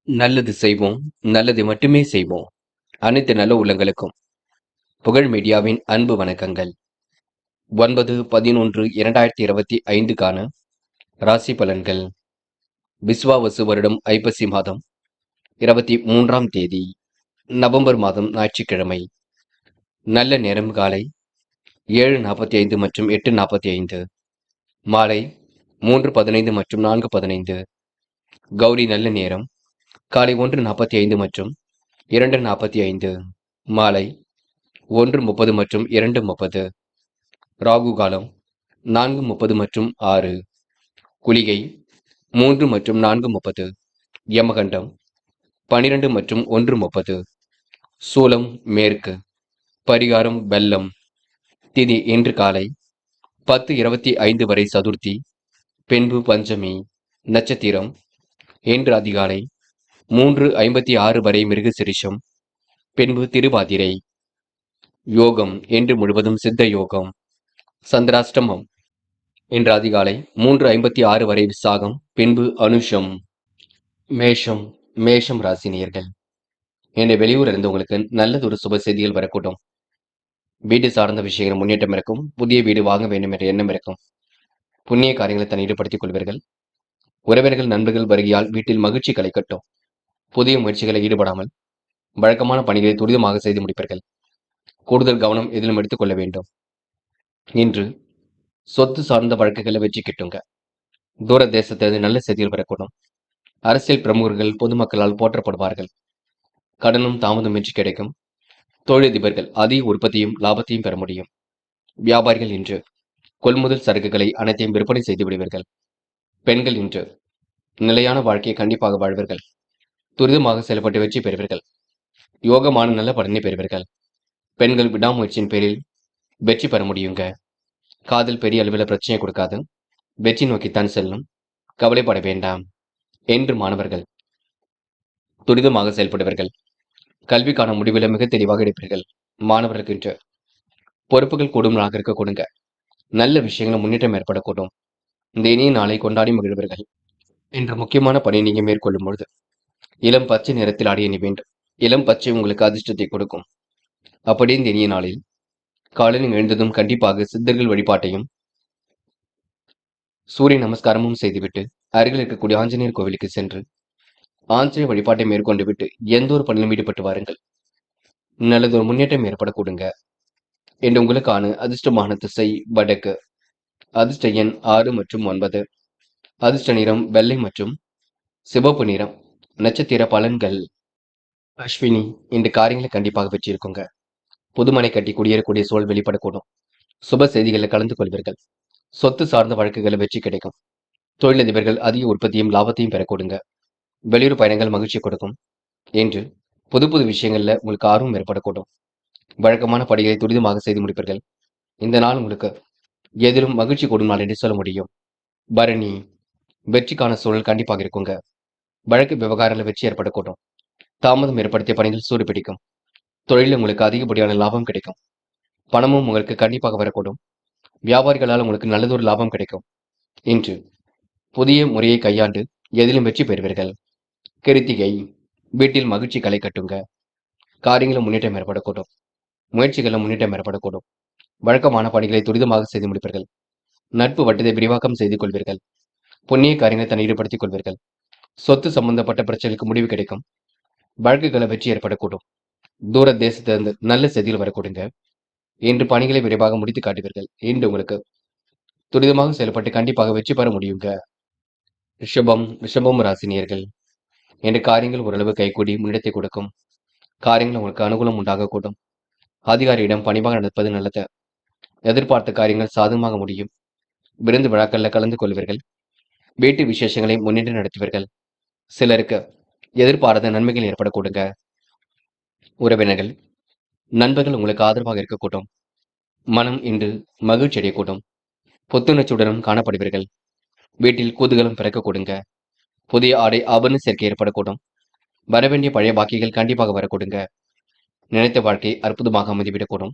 நல்லது செய்வோம், நல்லது மட்டுமே செய்வோம். அனைத்து நல்ல உள்ளங்களுக்கும் புகழ் மீடியாவின் அன்பு வணக்கங்கள். 9/11/2025க்கான ராசி பலன்கள். விஸ்வாவசு வருடம் ஐப்பசி மாதம் 23ஆம் தேதி, நவம்பர் மாதம் ஞாயிற்றுக்கிழமை. நல்ல நேரம் காலை 7:45 மற்றும் 8:45, மாலை 3:15 மற்றும் 4:15. கௌரி நல்ல நேரம் காலை 1:45 மற்றும் 2:45, மாலை 1:30 மற்றும் 2:30. ராகு காலம் 4:30 மற்றும் 6, குளிகை 3 மற்றும் 4:30, யமகண்டம் 12 மற்றும் 1:30, சூலம் மேற்கு, பரிகாரம் வெள்ளம். திதி இன்று காலை 10:25 வரை சதுர்த்தி, பின்பு பஞ்சமி. நட்சத்திரம் இன்று அதிகாலை 3:56 வரை மிருகசிரிஷம், பின்பு திருவாதிரை. யோகம் இன்று முழுவதும் சித்த யோகம். சந்திராஷ்டமம் இன்று அதிகாலை 3:56 வரை விசாகம், பின்பு அனுஷம். மேஷம் ராசி நேயர்கள். என்னை வெளியூர் இருந்தவங்களுக்கு நல்லதொரு சுப செய்திகள் வரக்கூடும். வீடு சார்ந்த விஷயங்கள் முன்னேற்றம் இருக்கும். புதிய வீடு வாங்க வேண்டும் என்ற எண்ணம் இருக்கும். புண்ணிய காரியங்களை தன் ஈடுபடுத்திக் கொள்வீர்கள். உறவினர்கள் நண்பர்கள் வருகையால் வீட்டில் மகிழ்ச்சி கலைக்கட்டும். புதிய முயற்சிகளை ஈடுபடாமல் வழக்கமான பணிகளை துரிதமாக செய்து முடிப்பீர்கள். கூடுதல் கவனம் எதிலும் எடுத்துக் கொள்ள வேண்டும். இன்று சொத்து சார்ந்த வழக்குகளை வெற்றி கிட்டுங்க. தூர தேசத்திலிருந்து நல்ல செய்திகள் வரக்கூடும். அரசியல் பிரமுகர்கள் பொதுமக்களால் போற்றப்படுவார்கள். கடனும் தாமதமின்றி கிடைக்கும். தொழிலதிபர்கள் அதிக உற்பத்தியும் லாபத்தையும் பெற முடியும். வியாபாரிகள் இன்று கொள்முதல் சரக்குகளை அனைத்தையும் விற்பனை செய்து விடுவீர்கள். பெண்கள் இன்று நிலையான வாழ்க்கையை கண்டிப்பாக வாழ்வீர்கள். துரிதமாக செயல்பட்டு வெற்றி பெறுவீர்கள். யோகமான நல்ல பலனை பெறுவீர்கள். பெண்கள் விடாமுயற்சியின் பேரில் வெற்றி பெற முடியுங்க. காதல் பெரிய அளவில் பிரச்சனை கொடுக்காது. வெற்றி நோக்கித்தான் செல்லும். கவலைப்பட வேண்டாம். என்று மாணவர்கள் துரிதமாக செயல்படுவீர்கள். கல்விக்கான முடிவில் மிக தெளிவாக எடுப்பீர்கள். மாணவர்களுக்கு இன்று பொறுப்புகள் கூடும் நாளாக இருக்க கொடுங்க. நல்ல விஷயங்கள் முன்னேற்றம் ஏற்படக்கூடும். இந்த இனிய நாளை கொண்டாடி மகிழ்வீர்கள். என்ற முக்கியமான பணியை நீங்க மேற்கொள்ளும் பொழுது இளம் பச்சை நிறத்தில் ஆடிய அணி வேண்டும். இளம் பச்சை உங்களுக்கு அதிர்ஷ்டத்தை கொடுக்கும். அப்படி இந்த இனிய நாளில் காலையில் எழுந்ததும் கண்டிப்பாக சித்தர்கள் வழிபாட்டையும் சூரிய நமஸ்காரமும் செய்துவிட்டு அருகில் இருக்கக்கூடிய ஆஞ்சநேயர் கோவிலுக்கு சென்று ஆஞ்சநேயர் வழிபாட்டை மேற்கொண்டு விட்டு எந்த ஒரு பணியிலும் ஈடுபட்டு வாருங்கள். நல்லதொரு முன்னேற்றம் ஏற்படக்கூடுங்க. என்று உங்களுக்கான அதிர்ஷ்டமான திசை வடக்கு. அதிர்ஷ்ட எண் 6 மற்றும் 9. அதிர்ஷ்ட நிறம் வெள்ளை மற்றும் சிவப்பு நிறம். நட்சத்திர பலன்கள். அஸ்வினி இந்த காரியங்களை கண்டிப்பாக வெற்றியிருக்குங்க. புதுமனை கட்டி குடியேறக்கூடிய சூழல் வெளிப்படக்கூடும். சுப செய்திகளில் கலந்து கொள்வீர்கள். சொத்து சார்ந்த வழக்குகளை வெற்றி கிடைக்கும். தொழிலதிபர்கள் அதிக உற்பத்தியும் லாபத்தையும் பெறக்கூடுங்க. வெளியூர் பயணங்கள் மகிழ்ச்சி கொடுக்கும். என்று புது புது விஷயங்கள்ல உங்களுக்கு ஆர்வம் ஏற்படக்கூடும். வழக்கமான படிகளை துரிதமாக செய்து முடிப்பீர்கள். இந்த நாள் உங்களுக்கு எதிலும் மகிழ்ச்சி கூடும் நாள் என்று சொல்ல முடியும். பரணி வெற்றிக்கான சூழல் கண்டிப்பாக இருக்குங்க. வழக்கு விவகாரங்களில் வெற்றி ஏற்படக்கூடும். தாமதம் ஏற்படுத்திய பணிகள் சூடு பிடிக்கும். தொழிலில் உங்களுக்கு அதிகப்படியான லாபம் கிடைக்கும். பணமும் உங்களுக்கு கண்டிப்பாக வரக்கூடும். வியாபாரிகளால் உங்களுக்கு நல்லதொரு லாபம் கிடைக்கும். இன்று புதிய முறையை கையாண்டு எதிலும் வெற்றி பெறுவீர்கள். கிருத்திகை வீட்டில் மகிழ்ச்சி களை கட்டுங்க. காரியங்களும் முன்னேற்றம் ஏற்படக்கூடும். முயற்சிகளும் முன்னேற்றம் ஏற்படக்கூடும். வழக்கமான பணிகளை துரிதமாக செய்து முடிப்பீர்கள். நட்பு வட்டத்தை விரிவாக்கம் செய்து கொள்வீர்கள். புண்ணிய காரியங்களை தன் ஈடுபடுத்திக் கொள்வீர்கள். சொத்து சம்பந்தப்பட்ட பிரச்சனைக்கு முடிவு கிடைக்கும். வழக்குகளை வெற்றி ஏற்படக்கூடும். தூர தேசத்திலிருந்து நல்ல செய்திகள் வரக்கூடுங்க. இன்று பணிகளை விரைவாக முடித்து காட்டுவீர்கள். இன்று உங்களுக்கு துரிதமாக செயல்பட்டு கண்டிப்பாக வெற்றி பெற முடியுங்க. ரிஷபம் ராசினியர்கள். என்ற காரியங்கள் ஓரளவு கைகூடி முன்னெடுத்தை கொடுக்கும். காரியங்கள் உங்களுக்கு அனுகூலம் உண்டாகக்கூடும். அதிகாரியிடம் பணிவாக நடப்பது நல்லது. எதிர்பார்த்த காரியங்கள் சாதகமாக முடியும். விருந்து விழாக்களில் கலந்து கொள்வீர்கள். வீட்டு விசேஷங்களை முன்னின்று நடத்துவீர்கள். சிலருக்கு எதிர்பாராத நன்மைகள் ஏற்படக்கூடுங்க. உறவினர்கள் நண்பர்கள் உங்களுக்கு ஆதரவாக இருக்கக்கூடும். மனம் இன்று மகிழ்ச்சி அடையக்கூடும். புத்துணர்ச்சியுடனும் காணப்படுவீர்கள். வீட்டில் கூதுகளும் பிறக்கக்கூடுங்க. புதிய ஆடை ஆபரண சேர்க்கை ஏற்படக்கூடும். வரவேண்டிய பழைய பாக்கிகள் கண்டிப்பாக வரக்கூடுங்க. நினைத்த வாழ்க்கை அற்புதமாக அமைந்துவிடக்கூடும்.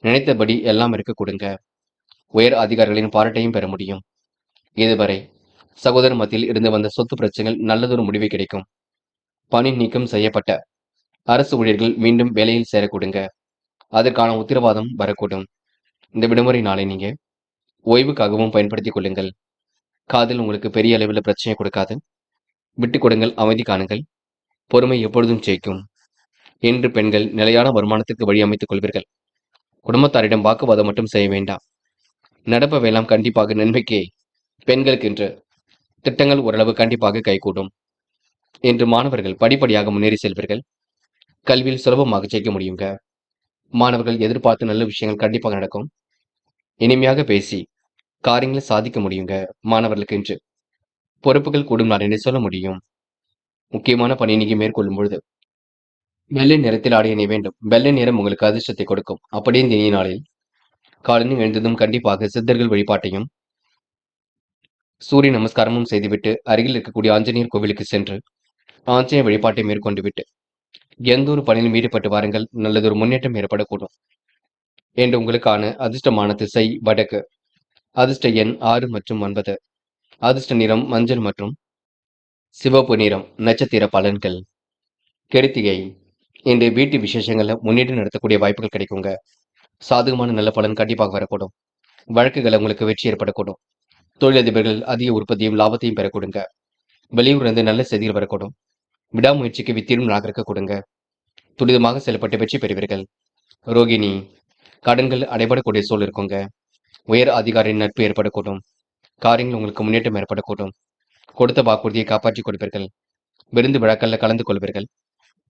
நினைத்தபடி எல்லாம் இருக்கக்கூடுங்க. உயர் அதிகாரிகளின் பாராட்டையும் பெற முடியும். இதுவரை சகோதரர் மத்தியில் இருந்து வந்த சொத்து பிரச்சனைகள் நல்லதொரு முடிவை கிடைக்கும். பணி நீக்கம் செய்யப்பட்ட அரசு ஊழியர்கள் மீண்டும் வேலையில் சேரக்கூடுங்க. அதற்கான உத்தரவாதம் வரக்கூடும். இந்த விடுமுறை நாளை நீங்க ஓய்வுக்காகவும் பயன்படுத்திக் கொள்ளுங்கள். காதல் உங்களுக்கு பெரிய அளவில் பிரச்சனை கொடுக்காது. விட்டுக் கொடுங்கள், அமைதி காணுங்கள். பொறுமை எப்பொழுதும் ஜெயிக்கும். இன்று பெண்கள் நிலையான வருமானத்திற்கு வழி அமைத்துக் கொள்வீர்கள். குடும்பத்தாரிடம் வாக்குவாதம் மட்டும் செய்ய வேண்டாம். நடப்பவையெல்லாம் கண்டிப்பாக நன்மைக்கே. பெண்களுக்கு இன்று திட்டங்கள் ஓரளவு கண்டிப்பாக கைகூடும். இன்று மாணவர்கள் படிப்படியாக முன்னேறி செல்வீர்கள். கல்வியில் சுலபமாக ஜெயிக்க முடியுங்க. மாணவர்கள் எதிர்பார்த்த நல்ல விஷயங்கள் கண்டிப்பாக நடக்கும். இனிமையாக பேசி காரியங்களை சாதிக்க முடியுங்க. மாணவர்களுக்கு இன்று பொறுப்புகள் கூடும் நாள் என்று சொல்ல முடியும். முக்கியமான பணி நீங்க மேற்கொள்ளும் பொழுது வெள்ளை நிறத்தில் ஆடை அணிய வேண்டும். வெள்ளை நிறம் உங்களுக்கு அதிர்ஷ்டத்தை கொடுக்கும். அப்படியே இந்த இனிய நாளில் காலையில் எழுந்ததும் கண்டிப்பாக சித்தர்கள் வழிபாட்டையும் சூரிய நமஸ்காரமும் செய்துவிட்டு அருகில் இருக்கக்கூடிய ஆஞ்சநேயர் கோவிலுக்கு சென்று ஆஞ்சநேயர் வழிபாட்டை மேற்கொண்டு விட்டு எந்த ஒரு பணியிலும் ஈடுபட்டு வாருங்கள். நல்லதொரு முன்னேற்றம் ஏற்படக்கூடும். என்று உங்களுக்கான அதிர்ஷ்டமான திசை வடக்கு. அதிர்ஷ்ட எண் 6 மற்றும் 9. அதிர்ஷ்ட நிறம் மஞ்சள் மற்றும் சிவப்பு நிறம். நட்சத்திர பலன்கள். கிருத்திகை. இன்று வீட்டு விசேஷங்கள்ல முன்னேற்றம் நடத்தக்கூடிய வாய்ப்புகள் கிடைக்குங்க. சாதகமான நல்ல பலன் கண்டிப்பாக வரக்கூடும். வழக்குகள் உங்களுக்கு வெற்றி ஏற்படக்கூடும். தொழிலதிபர்கள் அதிக உற்பத்தியும் லாபத்தையும் பெறக்கூடுங்க. வெளியூர்லேருந்து நல்ல செய்திகள் வரக்கூடும். விடாமுயற்சிக்கு வித்திரும் நாகரிக்க கொடுங்க. துரிதமாக செயல்பட்டு வெற்றி பெறுவீர்கள். ரோகிணி. கடன்கள் அடைபடக்கூடிய சூழல் இருக்குங்க. உயர் அதிகாரியின் நட்பு ஏற்படக்கூடும். காரியங்கள் உங்களுக்கு முன்னேற்றம் ஏற்படக்கூடும். கொடுத்த வாக்குறுதியை காப்பாற்றிக் கொடுப்பீர்கள். விருந்து விழாக்களில் கலந்து கொள்வீர்கள்.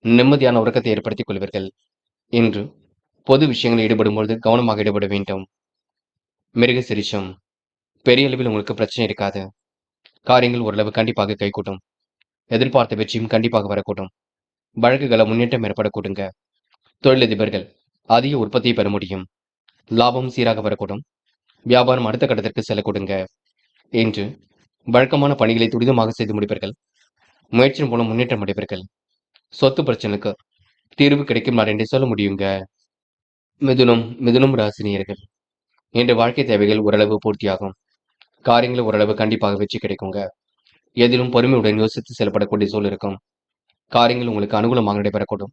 நிம்மதியான உறக்கத்தை ஏற்படுத்திக் கொள்வீர்கள். இன்று பொது விஷயங்களில் ஈடுபடும்பொழுது கவனமாக ஈடுபட வேண்டும். மிருக சிரிஷம். பெரிய அளவில் உங்களுக்கு பிரச்சனை இருக்காது. காரியங்கள் ஓரளவு கண்டிப்பாக கைகூட்டும். எதிர்பார்த்த வெற்றியும் கண்டிப்பாக வரக்கூடும். வழக்குகளை முன்னேற்றம் ஏற்படக்கூடுங்க. தொழிலதிபர்கள் அதிக உற்பத்தியை பெற முடியும். லாபம் சீராக வரக்கூடும். வியாபாரம் அடுத்த கட்டத்திற்கு செல்லக்கூடுங்க. இன்று வழக்கமான பணிகளை துரிதமாக செய்து முடிப்பீர்கள். முயற்சியின் மூலம் முன்னேற்றம் அடைவீர்கள். சொத்து பிரச்சனைக்கு தீர்வு கிடைக்கும் நாள் என்று சொல்ல முடியுங்க. மிதுனம் ராசினியர்கள். இன்று வாழ்க்கை தேவைகள் ஓரளவு பூர்த்தியாகும். காரியங்கள் ஓரளவு கண்டிப்பாக வெற்றி கிடைக்குங்க. எதிலும் பொறுமையுடன் யோசித்து செயல்படக்கூடிய சூழல் இருக்கும். காரியங்கள் உங்களுக்கு அனுகூலமாக நடைபெறக்கூடும்.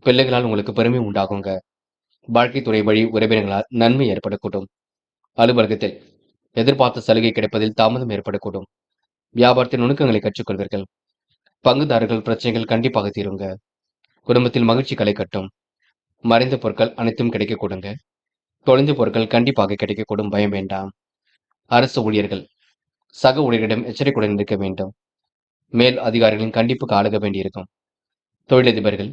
பிள்ளைகளால் உங்களுக்கு பெருமை உண்டாகுங்க. வாழ்க்கை துறை வழி உறவினர்களால் நன்மை ஏற்படக்கூடும். அலுவலகத்தில் எதிர்பார்த்த சலுகை கிடைப்பதில் தாமதம் ஏற்படக்கூடும். வியாபாரத்தின் நுணுக்கங்களை கற்றுக்கொள்வீர்கள். பங்குதாரர்கள் பிரச்சனைகள் கண்டிப்பாக தீருங்க. குடும்பத்தில் மகிழ்ச்சி களை கட்டும். மறைந்த பொருட்கள் அனைத்தும் கிடைக்கக்கூடுங்க. தொலைந்த பொருட்கள் கண்டிப்பாக கிடைக்கக்கூடும். பயம் வேண்டாம். அரசு ஊழியர்கள் சக ஊழியர்களிடம் எச்சரிக்கையுடன் இருக்க வேண்டும். மேல் அதிகாரிகளின் கண்டிப்புக்கு ஆளுக வேண்டியிருக்கும். தொழிலதிபர்கள்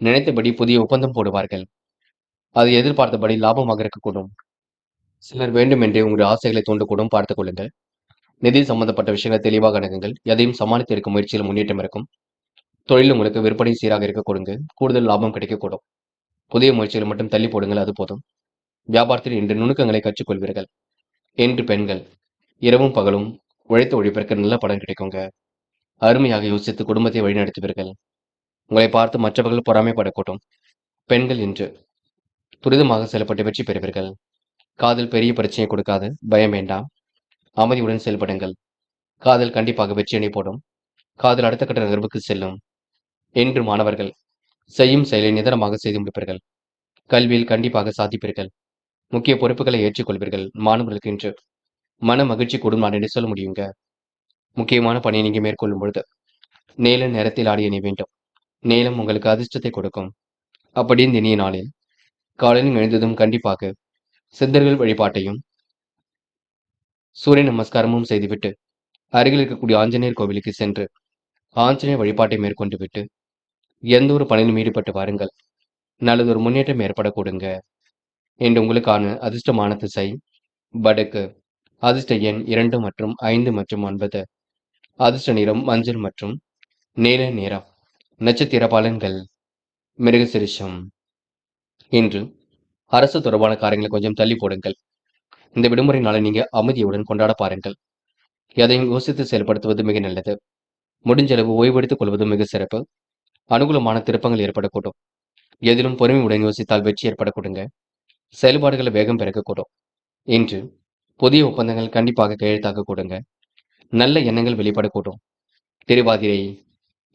நினைத்தபடி புதிய ஒப்பந்தம் போடுவார்கள். அது எதிர்பார்த்தபடி லாபமாக இருக்கக்கூடும். சிலர் வேண்டுமென்றே உங்களுடைய ஆசைகளை தூண்டக்கூடும். பார்த்துக் கொள்ளுங்கள். நிதி சம்பந்தப்பட்ட விஷயங்களை தெளிவாக அணுகுங்கள். எதையும் சமாளித்து இருக்க முயற்சியில் முன்னேற்றம் இருக்கும். தொழில் உங்களுக்கு விற்பனை சீராக இருக்க கொடுங்க. கூடுதல் லாபம் கிடைக்கக்கூடும். புதிய முயற்சிகளை மட்டும் தள்ளி போடுங்கள், அது போதும். வியாபாரத்தில் இன்று நுணுக்கங்களை கற்றுக்கொள்வீர்கள். இன்று பெண்கள் இரவும் பகலும் உழைத்து உழைப்பிற்கு நல்ல பலன் கிடைக்குங்க. அருமையாக யோசித்து குடும்பத்தை வழிநடத்துவீர்கள். உங்களை பார்த்து மற்றவர்கள் பொறாமைப்படக்கூடும். பெண்கள் இன்று துரிதமாக செயல்பட்டு வெற்றி பெறுவீர்கள். காதல் பெரிய பிரச்சனையை கொடுக்காது. பயம் வேண்டாம். அமைதியுடன் செயல்படுங்கள். காதல் கண்டிப்பாக வெற்றியணை போடும். காதல் அடுத்த கட்ட நகர்வுக்கு செல்லும். இன்று மாணவர்கள் செய்யும் செயலை நிதானமாக செய்து முடிப்பீர்கள். கல்வியில் கண்டிப்பாக சாதிப்பீர்கள். முக்கிய பொறுப்புகளை ஏற்றுக்கொள்வீர்கள். மாணவர்களுக்கு இன்று மன மகிழ்ச்சி கூடும் நாள் என்று சொல்ல முடியுங்க. முக்கியமான பணியை நீங்க மேற்கொள்ளும் பொழுது நீல நிறத்தில் ஆடை அணிய வேண்டும். நீலம் உங்களுக்கு அதிர்ஷ்டத்தை கொடுக்கும். அப்படி இந்த இனிய நாளில் காலையில் எழுந்ததும் கண்டிப்பாக சித்தர்கள் வழிபாட்டையும் சூரிய நமஸ்காரமும் செய்துவிட்டு அருகில் இருக்கக்கூடிய ஆஞ்சநேயர் கோவிலுக்கு சென்று ஆஞ்சநேயர் வழிபாட்டை மேற்கொண்டு விட்டு எந்த ஒரு பணியிலும் ஈடுபட்டு வாருங்கள். நல்லதொரு முன்னேற்றம் ஏற்படக்கூடுங்க. என்று உங்களுக்கான அதிர்ஷ்டமான திசை வடக்கு. அதிர்ஷ்ட எண் 2 மற்றும் 5 மற்றும் 9. அதிர்ஷ்ட நிறம் மஞ்சள் மற்றும் நீல நிறம். நட்சத்திர பலன்கள். மிருகசிரிஷம். இன்று அரசு தொடர்பான காரியங்களை கொஞ்சம் தள்ளி போடுங்கள். இந்த விடுமுறை நாளை நீங்க அமைதியுடன் கொண்டாட பாருங்கள். எதையும் யோசித்து செயல்படுத்துவது மிக நல்லது. முடிஞ்சளவு ஓய்வெடுத்துக் கொள்வது மிக சிறப்பு. அனுகூலமான திருப்பங்கள் ஏற்படக்கூடும். எதிலும் பொறுமையுடன் யோசித்தால் வெற்றி ஏற்படக்கூடுங்க. செயல்பாடுகளை வேகம் பிறக்கக்கூடும். இன்று புதிய ஒப்பந்தங்கள் கண்டிப்பாக கையெழுத்தாக கூடுங்க. நல்ல எண்ணங்கள் வெளிப்படக்கூடும். திருவாதிரை.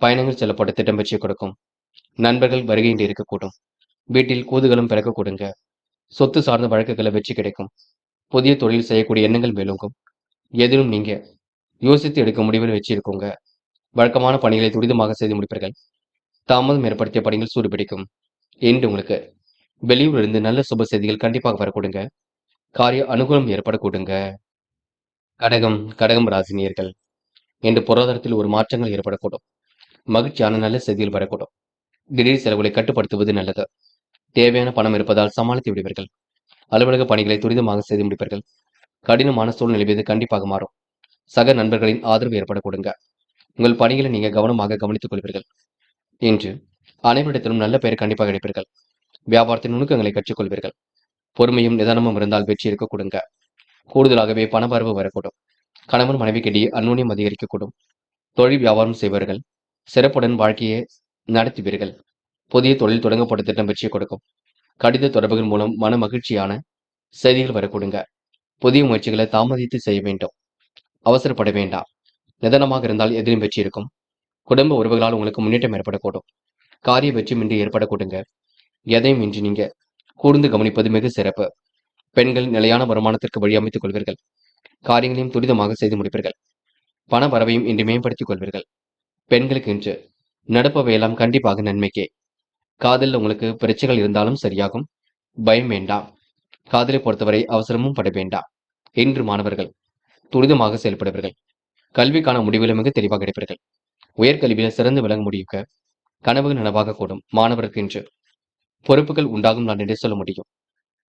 பயணங்கள் செல்லப்பட்ட திட்டம் வெற்றி கொடுக்கும். நண்பர்கள் வருகையின்றி இருக்கக்கூடும். வீட்டில் கூதுகளும் பிறக்கக்கூடுங்க. சொத்து சார்ந்த வழக்குகளை வெற்றி கிடைக்கும். புதிய தொழில் செய்யக்கூடிய எண்ணங்கள் மேலோங்கும். எதிலும் நீங்க யோசித்து எடுக்கும் முடிவில் வெற்றி இருக்குங்க. வழக்கமான பணிகளை துரிதமாக செய்து முடிப்பீர்கள். தாமதம் ஏற்படுத்திய பணிகள் சூடுபிடிக்கும். இன்று உங்களுக்கு வெளியூர் இருந்து நல்ல சுப செய்திகள் கண்டிப்பாக வரக்கூடுங்க. காரிய அனுகூலம் ஏற்படக்கூடுங்க. கடகம் ராசினியர்கள் இன்று பொருளாதாரத்தில் ஒரு மாற்றங்கள் ஏற்படக்கூடும். மகிழ்ச்சியான நல்ல செய்திகள் வரக்கூடும். திடீர் செலவுகளை கட்டுப்படுத்துவது நல்லது. தேவையான பணம் இருப்பதால் சமாளித்து விடுவீர்கள். அலுவலக பணிகளை துரிதமாக செய்து முடிப்பீர்கள். கடினமான சூழ்நிலை மீது கண்டிப்பாக மாறும். சக நண்பர்களின் ஆதரவு ஏற்படக்கூடுங்க. உங்கள் பணிகளை நீங்க கவனமாக கவனித்துக் கொள்வீர்கள். இன்று அனைவரிடத்திலும் நல்ல பெயர் கண்டிப்பாக கிடைப்பீர்கள். வியாபாரத்தின் நுணுக்கங்களை கற்றுக்கொள்வீர்கள். பொறுமையும் நிதானமும் இருந்தால் வெற்றி இருக்கக்கூடுங்க. கூடுதலாகவே பணவரவு வரக்கூடும். கணவன் மனைவிக்கிடையே அந்நுண்ணியம் அதிகரிக்கக்கூடும். தொழில் வியாபாரம் செய்வர்கள் சிறப்புடன் வாழ்க்கையை நடத்துவீர்கள். புதிய தொழில் தொடங்கப்பட்ட திட்டம் வெற்றி கொடுக்கும். கடித தொடர்புகள் மூலம் மன மகிழ்ச்சியான செய்திகள் வரக்கூடுங்க. புதிய முயற்சிகளை தாமதித்து செய்ய வேண்டும். அவசரப்பட வேண்டாம். நிதானமாக இருந்தால் எதிலும் வெற்றி இருக்கும். குடும்ப உறவுகளால் உங்களுக்கு முன்னேற்றம் ஏற்படக்கூடும். காரிய வெற்றிமின்றி ஏற்படக்கூடுங்க. எதையும் இன்றி நீங்க கூர்ந்து கவனிப்பது மிக சிறப்பு. பெண்கள் நிலையான வருமானத்திற்கு வழி அமைத்துக் கொள்வீர்கள். காரியங்களையும் துரிதமாக செய்து முடிப்பீர்கள். பண வரவையும் இன்று மேம்படுத்திக் கொள்வீர்கள். பெண்களுக்கு இன்று நடப்பவையெல்லாம் கண்டிப்பாக நன்மைக்கே. காதலில் உங்களுக்கு பிரச்சனைகள் இருந்தாலும் சரியாகும். பயம் வேண்டாம். காதலை பொறுத்தவரை அவசரமும் பட வேண்டாம். இன்று மாணவர்கள் துரிதமாக செயல்படுவீர்கள். கல்விக்கான முடிவுகளை மிக தெளிவாக எடுப்பீர்கள். உயர்கல்வியில் சிறந்து விளங்க முடியுங்க. கனவுகள் நனவாக கூடும். மாணவருக்கு இன்று பொறுப்புகள் உண்டாகும் நான் என்று சொல்ல முடியும்.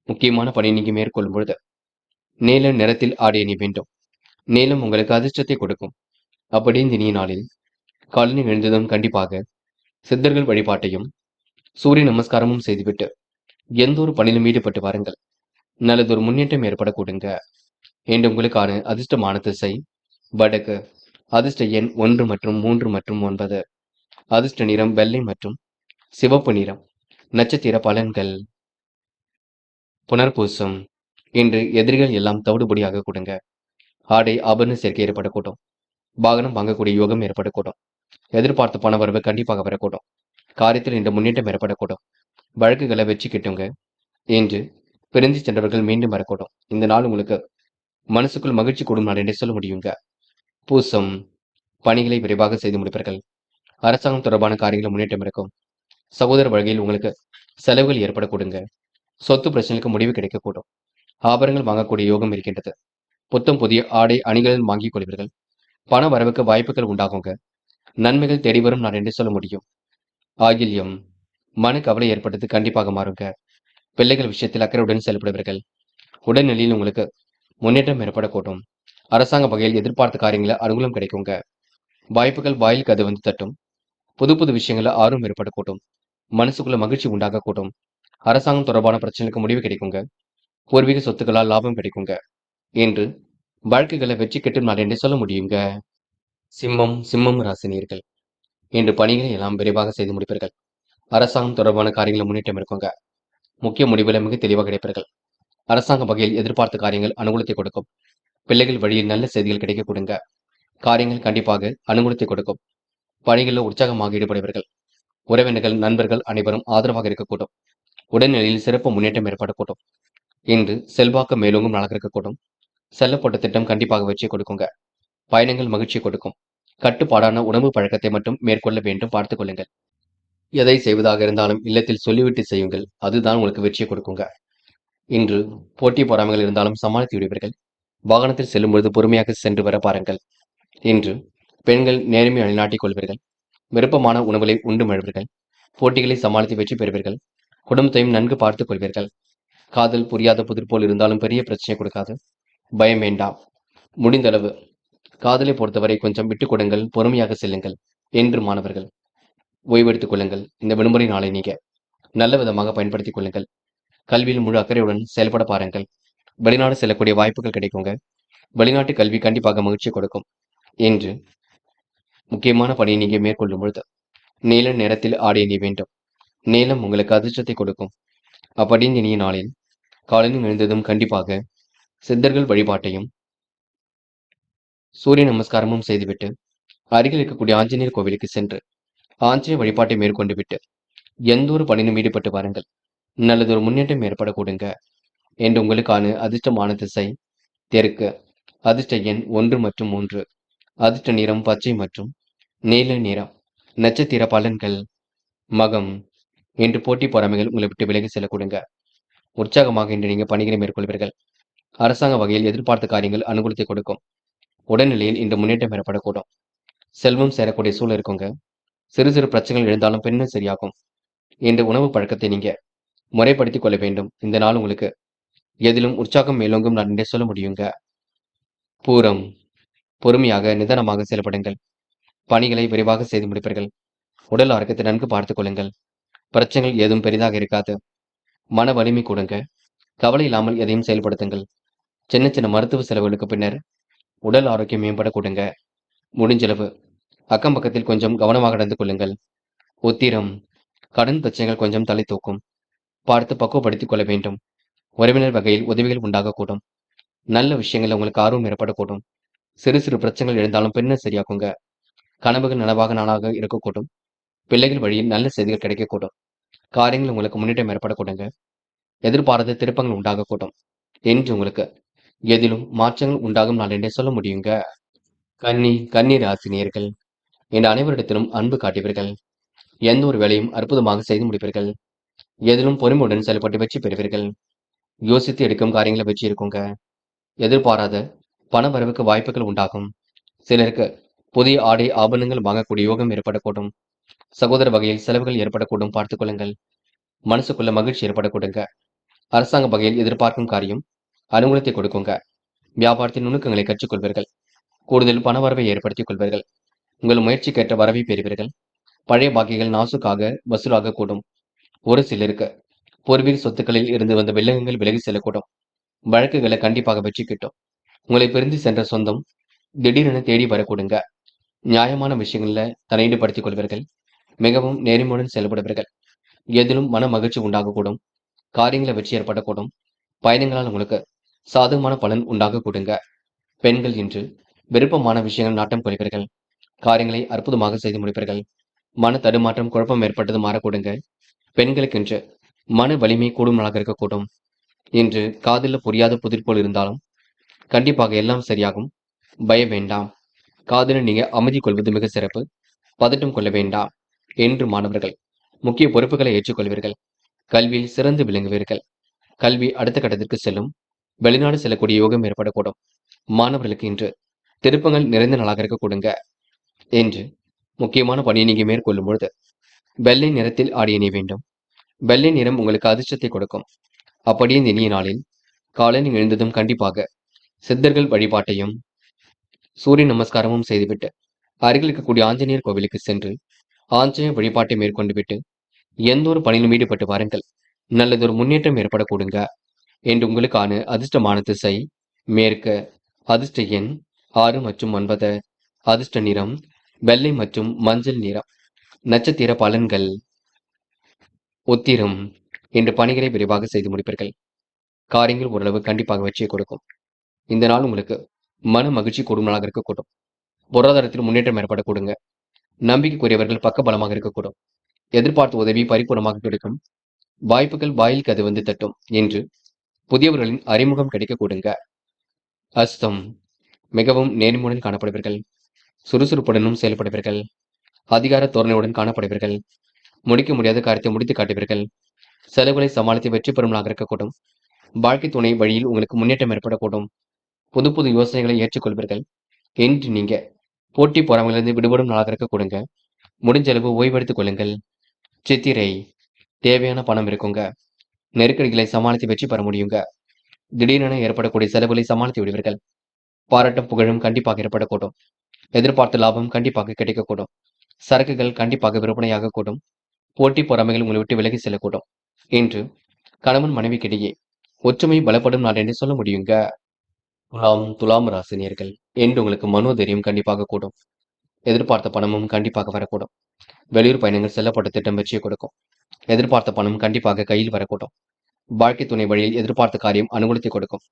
முக்கியமான பணி நீங்க மேற்கொள்ளும் பொழுது நீல நிறத்தில் ஆடை அணி வேண்டும். நீலம் உங்களுக்கு அதிர்ஷ்டத்தை கொடுக்கும். அப்படி இந்த இனிய நாளில் காலையில் எழுந்ததும் கண்டிப்பாக சித்தர்கள் வழிபாட்டையும் சூரிய நமஸ்காரமும் செய்துவிட்டு எந்த ஒரு பணியிலும் ஈடுபட்டு வாருங்கள். நல்லதொரு முன்னேற்றம் ஏற்படக்கூடுங்க. என்று உங்களுக்கான அதிர்ஷ்டமான திசை வடக்கு. அதிர்ஷ்ட எண் 1 மற்றும் 3 மற்றும் 9. அதிர்ஷ்ட நிறம் வெள்ளை மற்றும் சிவப்பு நிறம். நட்சத்திர பலன்கள். புனர்பூசம். இன்று எதிரிகள் எல்லாம் தவிடுபடியாக கொடுங்க. ஆடை ஆபரண சேர்க்கை ஏற்படக்கூடும். வாகனம் வாங்கக்கூடிய யோகம் ஏற்படக்கூடும். எதிர்பார்த்த பண வரவு கண்டிப்பாக வரக்கூடும். காரியத்தில் இந்த முன்னேற்றம் ஏற்படக்கூடும். வழக்குகளை வெற்றி கிட்டுங்க. என்று பிரிந்து சென்றவர்கள் மீண்டும் வரக்கூடும். இந்த நாள் உங்களுக்கு மனசுக்குள் மகிழ்ச்சி கூடும் நாள் என்று சொல்ல முடியுங்க. பூசம். பணிகளை விரைவாக செய்து முடிப்பீர்கள். அரசாங்கம் தொடர்பான காரியங்களில் முன்னேற்றம் இருக்கும். சகோதர வழியில் உங்களுக்கு செலவுகள் ஏற்படக்கூடுங்க. சொத்து பிரச்சனைக்கு முடிவு கிடைக்கக்கூடும். ஆபரணங்கள் வாங்கக்கூடிய யோகம் இருக்கின்றது. புத்தம் புதிய ஆடை அணிகளில் வாங்கிக் கொள்வீர்கள். பண வரவுக்கு வாய்ப்புகள் உண்டாகுங்க. நன்மைகள் தேடி வரும் நான் என்று சொல்ல முடியும். ஆகில்யம். மன கவலை ஏற்பட்டது கண்டிப்பாக மாறுங்க. பிள்ளைகள் விஷயத்தில் அக்கறையுடன் செயல்படுவீர்கள். உடல்நிலையில் உங்களுக்கு முன்னேற்றம் ஏற்படக்கூடும். அரசாங்க வகையில் எதிர்பார்த்த காரியங்களில் அனுகூலம் கிடைக்குங்க. வாய்ப்புகள் வாயிலுக்கு அது வந்து தட்டும். புது புது விஷயங்கள ஆர்வம் ஏற்படக்கூடும். மனசுக்குள்ள மகிழ்ச்சி உண்டாகக்கூடும். அரசாங்கம் தொடர்பான பிரச்சனைக்கு முடிவு கிடைக்குங்க. பூர்வீக சொத்துக்களால் லாபம் கிடைக்குங்க. என்று வாழ்க்கைகளை வெற்றி கெட்டும் நாள் என்று சொல்ல முடியுங்க. சிம்மம் ராசினியர்கள் இன்று பணிகளை எல்லாம் விரைவாக செய்து முடிப்பீர்கள். அரசாங்கம் தொடர்பான காரியங்களில் முன்னேற்றம் இருக்குங்க. முக்கிய முடிவுகளை மிக தெளிவாக கிடைப்பீர்கள். அரசாங்க வகையில் எதிர்பார்த்த காரியங்கள் அனுகூலத்தை கொடுக்கும். பிள்ளைகள் வழியில் நல்ல செய்திகள் கிடைக்க கொடுங்க. காரியங்கள் கண்டிப்பாக அனுகூலத்தை கொடுக்கும். பணிகளில் உற்சாகமாக ஈடுபடுவீர்கள். உறவினர்கள் நண்பர்கள் அனைவரும் ஆதரவாக இருக்கக்கூடும். உடல்நிலையில் சிறப்பு முன்னேற்றம் ஏற்படக்கூடும். இன்று செல்வாக்கு மேலோங்கும் நாளாக இருக்கக்கூடும். செல்லப்பட்ட திட்டம் கண்டிப்பாக வெற்றி கொடுக்குங்க. பயணங்கள் மகிழ்ச்சி கொடுக்கும். கட்டுப்பாடான உணவு பழக்கத்தை மட்டும் மேற்கொள்ள வேண்டும் பார்த்துக் கொள்ளுங்கள். எதை செய்வதாக இருந்தாலும் இல்லத்தில் சொல்லிவிட்டு செய்யுங்கள். அதுதான் உங்களுக்கு வெற்றியை கொடுக்குங்க. இன்று போட்டி பொறாமைகள் இருந்தாலும் சமாளித்து விடுவீர்கள். வாகனத்தில் செல்லும் பொழுது பொறுமையாக சென்று வர பாருங்கள். இன்று பெண்கள் நேர்மை நிலைநாட்டிக் கொள்வீர்கள். விருப்பமான உணவுகளை உண்டு மழுவீர்கள். போட்டிகளை சமாளித்து வெற்றி பெறுவீர்கள். குடும்பத்தையும் நன்கு பார்த்துக் கொள்வீர்கள். காதல் புரியாத புதிர் போல் இருந்தாலும் பெரிய பிரச்சனை கொடுக்காது. பயம் வேண்டாம். முடிந்தளவு காதலை பொறுத்தவரை கொஞ்சம் விட்டுக் கொடுங்கள். பொறுமையாக செல்லுங்கள். என்று மாணவர்கள் ஓய்வெடுத்துக் கொள்ளுங்கள். இந்த விடுமுறை நாளை நீங்க நல்ல விதமாக பயன்படுத்திக் கொள்ளுங்கள். கல்வியில் முழு அக்கறையுடன் செயல்பட பாருங்கள். வெளிநாடு செல்லக்கூடிய வாய்ப்புகள் கிடைக்குங்க. வெளிநாட்டு கல்வி கண்டிப்பாக மகிழ்ச்சி கொடுக்கும். என்று முக்கியமான பணியை நீங்க மேற்கொள்ளும் பொழுது நீல நிறத்தில் ஆடை அணிய வேண்டும். நீலம் உங்களுக்கு அதிர்ஷ்டத்தை கொடுக்கும். அப்படின்னு இனிய நாளில் காலையில் எழுந்ததும் கண்டிப்பாக சித்தர்கள் வழிபாட்டையும் சூரிய நமஸ்காரமும் செய்துவிட்டு அருகில் இருக்கக்கூடிய ஆஞ்சநேயர் கோவிலுக்கு சென்று ஆஞ்சநேய வழிபாட்டை மேற்கொண்டு விட்டு எந்த ஒரு பணியிலும் ஈடுபட்டு வாருங்கள். நல்லதொரு முன்னேற்றம் ஏற்படக்கூடுங்க. என்று உங்களுக்கான அதிர்ஷ்டமான திசை தெற்கு. அதிர்ஷ்ட எண் 1 மற்றும் 3. அதிர்ஷ்ட நிறம் பச்சை மற்றும் நீல நிறம். நட்சத்திர பலன்கள். மகம். இன்று போட்டி பொறாமைகள் உங்களை விட்டு விலகி செல்லக்கூடுங்க. உற்சாகமாக இன்று நீங்க பணிகளை மேற்கொள்வீர்கள். அரசாங்க வகையில் எதிர்பார்த்த காரியங்கள் அனுகூலத்தை கொடுக்கும். உடல்நிலையில் இன்று முன்னேற்றம் பெறப்படக்கூடும். செல்வம் சேரக்கூடிய சூழல் இருக்குங்க. சிறு சிறு பிரச்சனைகள் எழுந்தாலும் பின்னர் சரியாகும். இன்று உணவு பழக்கத்தை நீங்க முறைப்படுத்திக் கொள்ள வேண்டும். இந்த நாள் உங்களுக்கு எதிலும் உற்சாகம் மேலோங்கும் நான் என்றே சொல்ல முடியுங்க. பூரம். பொறுமையாக நிதானமாக செயல்படுங்கள். பணிகளை விரைவாக செய்து முடிப்பீர்கள். உடல் ஆரோக்கியத்தை நன்கு பார்த்துக் கொள்ளுங்கள். பிரச்சனைகள் ஏதும் பெரிதாக இருக்காது. மன வலிமை கொடுங்க. கவலை இல்லாமல் எதையும் செயல்படுத்துங்கள். சின்ன சின்ன மருத்துவ செலவுகளுக்கு பின்னர் உடல் ஆரோக்கியம் மேம்பட கொடுங்க. முடிஞ்சளவு அக்கம் பக்கத்தில் கொஞ்சம் கவனமாக நடந்து கொள்ளுங்கள். உத்திரம். கடன் பிரச்சனைகள் கொஞ்சம் தலை தூக்கும். பார்த்து பக்குவப்படுத்திக் கொள்ள வேண்டும். உறவினர் வகையில் உதவிகள் உண்டாகக்கூடும். நல்ல விஷயங்கள் உங்களுக்கு ஆர்வம் ஏற்படக்கூடும். சிறு சிறு பிரச்சனைகள் எழுந்தாலும் பின்னர் சரியாக்குங்க. கனவுகள் நனவாக நாளாக இருக்கக்கூடும். பிள்ளைகள் வழியில் நல்ல செய்திகள் கிடைக்கக்கூடும். காரியங்கள் உங்களுக்கு முன்னேற்றம் ஏற்படக்கூடுங்க. எதிர்பாராத திருப்பங்கள் உண்டாகக்கூடும். என்று உங்களுக்கு எதிலும் மாற்றங்கள் உண்டாகும் நாள் என்றே சொல்ல முடியுங்க. கன்னி ராசினியர்கள் என்ற அனைவரிடத்திலும் அன்பு காட்டுவீர்கள். எந்த ஒரு வேலையும் அற்புதமாக செய்து முடிப்பீர்கள். எதிலும் பொறுமையுடன் செயல்பட்டு வெற்றி பெறுவீர்கள். யோசித்து எடுக்கும் காரியங்களை வெற்றி இருக்குங்க. எதிர்பாராத பண வரவுக்கு வாய்ப்புகள் உண்டாகும். சிலருக்கு புதிய ஆடை ஆபரணங்கள் வாங்கக்கூடிய யோகம் ஏற்படக்கூடும். சகோதர வகையில் செலவுகள் ஏற்படக்கூடும். பார்த்துக் கொள்ளுங்கள். மனசுக்குள்ள மகிழ்ச்சி ஏற்படக்கூடுங்க. அரசாங்க வகையில் எதிர்பார்க்கும் காரியம் அனுகூலத்தை கொடுக்குங்க. வியாபாரத்தின் நுணுக்கங்களை கற்றுக்கொள்வீர்கள். கூடுதல் பண வரவை ஏற்படுத்திக் கொள்வீர்கள். உங்கள் முயற்சிக்கேற்ற வரவை பெறுவீர்கள். பழைய பாக்கிகள் நாசுக்காக வசூலாக கூடும். ஒரு சிலருக்கு பூர்வீக சொத்துக்களில் இருந்து வந்த வில்லங்கங்கள் விலகி செல்லக்கூடும். வழக்குகளை கண்டிப்பாக வெற்றி கிட்டும். உங்களை பிரிந்து சென்ற சொந்தம் திடீரென தேடி வரக்கூடுங்க. நியாயமான விஷயங்கள்ல தலையீடுபடுத்திக் கொள்வீர்கள். மிகவும் நேர்மையுடன் செயல்படுவீர்கள். எதிலும் மன மகிழ்ச்சி உண்டாகக்கூடும். காரியங்களை வெற்றி ஏற்படக்கூடும். பயணங்களால் உங்களுக்கு சாதகமான பலன் உண்டாகக்கூடுங்க. பெண்கள் இன்று விருப்பமான விஷயங்கள் நாட்டம் கொள்வீர்கள். காரியங்களை அற்புதமாக செய்து முடிப்பீர்கள். மன தடுமாற்றம் குழப்பம் ஏற்பட்டது மாறக்கூடுங்க. பெண்களுக்கு இன்று மன வலிமை கூடும் நாளாக இருக்கக்கூடும். இன்று காதில் புரியாத புதிர் போல் இருந்தாலும் கண்டிப்பாக எல்லாம் சரியாகும். பய வேண்டாம். காதலில் நீங்க அமைதி கொள்வது மிக சிறப்பு. பதட்டம் கொள்ள வேண்டாம். என்று மாணவர்கள் முக்கிய பொறுப்புகளை ஏற்றுக்கொள்வீர்கள். கல்வியில் சிறந்து விளங்குவீர்கள். கல்வி அடுத்த கட்டத்திற்கு செல்லும். வெளிநாடு செல்லக்கூடிய யோகம் ஏற்படக்கூடும். மாணவர்களுக்கு இன்று திருப்பங்கள் நிறைந்த நாளாக இருக்கக்கூடுங்க. என்று முக்கியமான பணியை நீங்க மேற்கொள்ளும் பொழுது வெள்ளை நிறத்தில் ஆடை அணிய வேண்டும். வெள்ளை நிறம் உங்களுக்கு அதிர்ஷ்டத்தை கொடுக்கும். அப்படியே இந்த இனிய நாளில் காலை நீங்கள் எழுந்ததும் கண்டிப்பாக சித்தர்கள் வழிபாட்டையும் சூரிய நமஸ்காரமும் செய்துவிட்டு அருகில் இருக்கக்கூடிய ஆஞ்சநேயர் கோவிலுக்கு சென்று ஆஞ்சநேயர் வழிபாட்டை மேற்கொண்டு விட்டு எந்த ஒரு பணியிலும் ஈடுபட்டு வாருங்கள். நல்லதொரு முன்னேற்றம் ஏற்படக்கூடுங்க. என்று உங்களுக்கான அதிர்ஷ்டமான திசை மேற்கு. அதிர்ஷ்ட எண் 6 மற்றும் 9. அதிர்ஷ்ட நிறம் வெள்ளை மற்றும் மஞ்சள் நிறம். நட்சத்திர பலன்கள். உத்திரம். இன்று பணிகளை விரைவாக செய்து முடிப்பீர்கள். காரியங்கள் ஓரளவு கண்டிப்பாக வெற்றியை கொடுக்கும். இந்த நாள் உங்களுக்கு மன மகிழ்ச்சி கூடும் நாளாக இருக்கக்கூடும். பொருளாதாரத்தில் முன்னேற்றம் ஏற்படக்கூடுங்க. நம்பிக்கைக்குரியவர்கள் பக்க பலமாக இருக்கக்கூடும். எதிர்பார்த்த உதவி பரிபூர்ணமாக கிடைக்கும். வாய்ப்புகள் வாயில் கது வந்து தட்டும். என்று புதியவர்களின் அறிமுகம் கிடைக்கக்கூடுங்க. அஸ்தம். மிகவும் நேர்மையுடன் காணப்படுவீர்கள். சுறுசுறுப்புடனும் செயல்படுவீர்கள். அதிகார தோரணையுடன் காணப்படுவீர்கள். முடிக்க முடியாத காரியத்தை முடித்து காட்டுவீர்கள். செலவுகளை சமாளித்து வெற்றி பெறும் நாளாக இருக்கக்கூடும். வாழ்க்கை துணை வழியில் உங்களுக்கு முன்னேற்றம் ஏற்படக்கூடும். புது புது யோசனைகளை ஏற்றுக்கொள்வீர்கள். என்று நீங்க போட்டி பொறாமையிலிருந்து விடுபடும் நாளாக இருக்கக்கூடுங்க. முடிஞ்ச அளவு ஓய்வெடுத்துக் கொள்ளுங்கள். சித்திரை. தேவையான பணம் இருக்குங்க. நெருக்கடிகளை சமாளித்து வெற்றி பெற முடியுங்க. திடீரென ஏற்படக்கூடிய செலவுகளை சமாளித்து விடுவீர்கள். பாராட்டும் புகழும் கண்டிப்பாக ஏற்படக்கூடும். எதிர்பார்த்த லாபம் கண்டிப்பாக கிடைக்கக்கூடும். சரக்குகள் கண்டிப்பாக விற்பனையாக கூடும். போட்டி பொறாமைகள் உங்களை விட்டு விலகி செல்லக்கூடும். இன்று கணவன் மனைவிக்கிடையே ஒற்றுமை பலப்படும் நாள் என்று சொல்ல முடியுங்க. துலாம் ராசினியர்கள் என்று உங்களுக்கு மனோதைரியம் கண்டிப்பாக கூடும். எதிர்பார்த்த பணமும் கண்டிப்பாக வரக்கூடும். வெளியூர் பயணங்கள் செல்லப்பட்ட திட்டம் வெற்றியை கொடுக்கும். எதிர்பார்த்த பணம் கண்டிப்பாக கையில் வரக்கூடும். வாழ்க்கை துணை வழியில் எதிர்பார்த்த காரியம் அனுகூலத்தை கொடுக்கும்.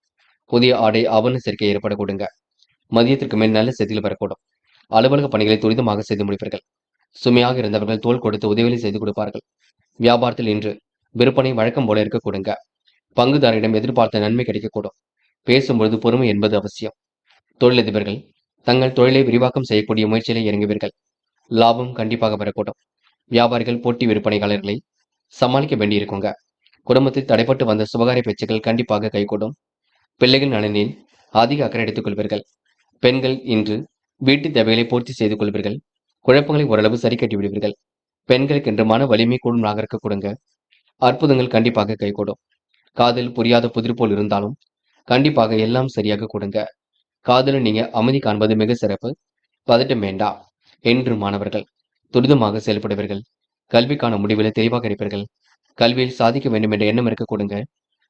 புதிய ஆடை ஆபரண சேர்க்கை ஏற்படக்கூடுங்க. மதியத்திற்கு மேல் நல்ல செய்திகள் வரக்கூடும். அலுவலக பணிகளை துரிதமாக செய்து முடிப்பீர்கள். சுமையாக இருந்தவர்கள் தோள் கொடுத்து உதவிகளை செய்து கொடுப்பார்கள். வியாபாரத்தில் இன்று விற்பனை வழக்கம் போல இருக்க கொடுங்க. பங்குதாரிடம் எதிர்பார்த்த நன்மை கிடைக்கக்கூடும். பேசும்பொழுது பொறுமை என்பது அவசியம். தொழிலதிபர்கள் தங்கள் தொழிலை விரிவாக்கம் செய்யக்கூடிய முயற்சியிலே இறங்குவீர்கள். லாபம் கண்டிப்பாக வரக்கூடும். வியாபாரிகள் போட்டி விற்பனையாளர்களை சமாளிக்க வேண்டியிருக்குங்க. குடும்பத்தில் தடைப்பட்டு வந்த சுபகாரிய பேச்சுக்கள் கண்டிப்பாக கைகூடும். பிள்ளைகள் நலனில் அதிக அக்கறை எடுத்துக் கொள்வீர்கள். பெண்கள் இன்று வீட்டு தேவைகளை பூர்த்தி செய்து கொள்வீர்கள். குழப்பங்களை ஓரளவு சரி கட்டி விடுவீர்கள். பெண்களுக்கு இன்று மன வலிமை கூடும் நாகரிக கொடுங்க. அற்புதங்கள் கண்டிப்பாக கைகூடும். காதல் புரியாத புதிர் போல் இருந்தாலும் கண்டிப்பாக எல்லாம் சரியாக கொடுங்க. காதலில் நீங்க அமைதி காண்பது மிக சிறப்பு. பதட்டம் வேண்டாம். என்று மாணவர்கள் துரிதமாக செயல்படுவீர்கள். கல்விக்கான முடிவுகளை தெளிவாக இருப்பீர்கள். கல்வியில் சாதிக்க வேண்டும் என்ற எண்ணம் இருக்க கொடுங்க.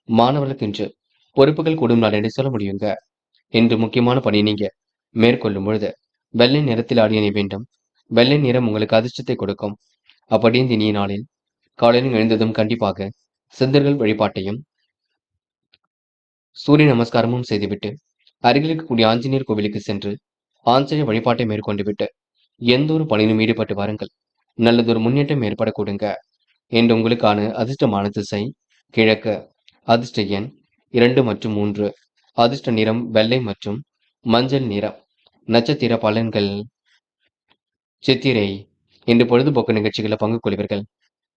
மாணவர்களுக்கு இன்று பொறுப்புகள் கூடும் நாள் என்று சொல்ல முடியுங்க. இன்று முக்கியமான பணி நீங்க மேற்கொள்ளும் பொழுது வெள்ளை நிறத்தில் ஆடிய வேண்டும். வெள்ளை நிறம் உங்களுக்கு அதிர்ஷ்டத்தை கொடுக்கும். அப்படி இந்த இனிய நாளில் காலையில் எழுந்ததும் கண்டிப்பாக சித்தர்கள் வழிபாட்டையும் சூரிய நமஸ்காரமும் செய்துவிட்டு அருகில் இருக்கக்கூடிய ஆஞ்சநேயர் கோவிலுக்கு சென்று ஆஞ்சநேயர் வழிபாட்டை மேற்கொண்டு விட்டு எந்த ஒரு பணியிலும் ஈடுபட்டு வாருங்கள். நல்லதொரு முன்னேற்றம் ஏற்பட கொடுங்க. என்று உங்களுக்கான அதிர்ஷ்டமான திசை கிழக்கு. அதிர்ஷ்ட எண் 2 மற்றும் 3. அதிர்ஷ்ட நிறம் வெள்ளை மற்றும் மஞ்சள் நிறம். நட்சத்திர பலன்கள். சித்திரை. இன்று பொழுதுபோக்கு நிகழ்ச்சிகளில் பங்கு கொள்வீர்கள்.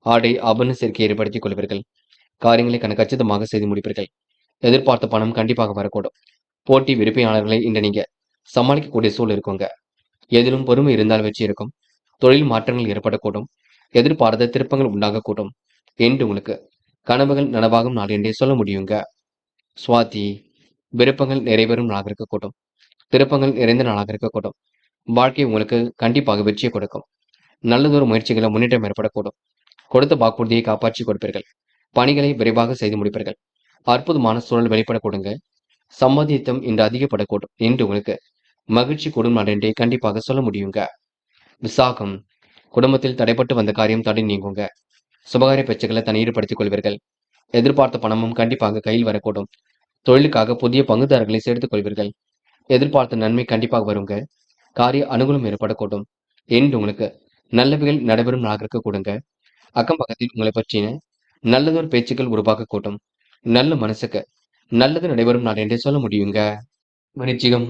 ஆடை ஆபரண சேர்க்கை ஏற்படுத்திக் கொள்வீர்கள். காரியங்களை கச்சிதமாக செய்து முடிப்பீர்கள். எதிர்பார்த்த பணம் கண்டிப்பாக வரக்கூடும். போட்டி விற்பனையாளர்களை இன்று நீங்க சமாளிக்கக்கூடிய சூழல் இருக்குங்க. எதிலும் பொறுமை இருந்தால் வெற்றி இருக்கும். தொழில் மாற்றங்கள் ஏற்படக்கூடும். எதிர்பார்த்த திருப்பங்கள் உண்டாகக்கூடும். என்று உங்களுக்கு கனவுகள் நனவாகும் நாள் என்றே சொல்ல முடியுங்க. சுவாதி. விருப்பங்கள் நிறைவேறும் நாளாக இருக்கக்கூடும். திருப்பங்கள் நிறைந்த நாளாக இருக்கக்கூடும். வாழ்க்கை உங்களுக்கு கண்டிப்பாக வெற்றியை கொடுக்கும். நல்லதொரு முயற்சிகளை முன்னேற்றம் ஏற்படக்கூடும். கொடுத்த வாக்குறுதியை காப்பாற்றி கொடுப்பீர்கள். பணிகளை விரைவாக செய்து முடிப்பீர்கள். அற்புதமான சூழல் வெளிப்பட கொடுங்க. சம்பாதித்தம் இன்று அதிகப்படக்கூடும். என்று உங்களுக்கு மகிழ்ச்சி கூடும் நாள் என்றே கண்டிப்பாக சொல்ல முடியுங்க. விசாகம். குடும்பத்தில் தடைப்பட்டு வந்த காரியம் தடை நீங்குங்க. சுபகாரிய பேச்சுக்களை தன் ஈடுபடுத்திக் கொள்வீர்கள். எதிர்பார்த்த பணமும் கண்டிப்பாக கையில் வரக்கூடும். தொழிலுக்காக புதிய பங்குதாரர்களை சேர்த்துக் கொள்வீர்கள். எதிர்பார்த்த நன்மை கண்டிப்பாக வருங்க. காரிய அனுகூலம் ஏற்படக்கூடும். என்று உங்களுக்கு நல்லவைகள் நடைபெறும் நாளாக கொடுங்க. அக்கம் பக்கத்தில் உங்களை பற்றின நல்லதொரு பேச்சுக்கள் உருவாக்க கூட்டும். நல்ல மனசுக்கு நல்லது நடைபெறும் நாள் என்றே சொல்ல முடியுங்க. விருச்சிகம்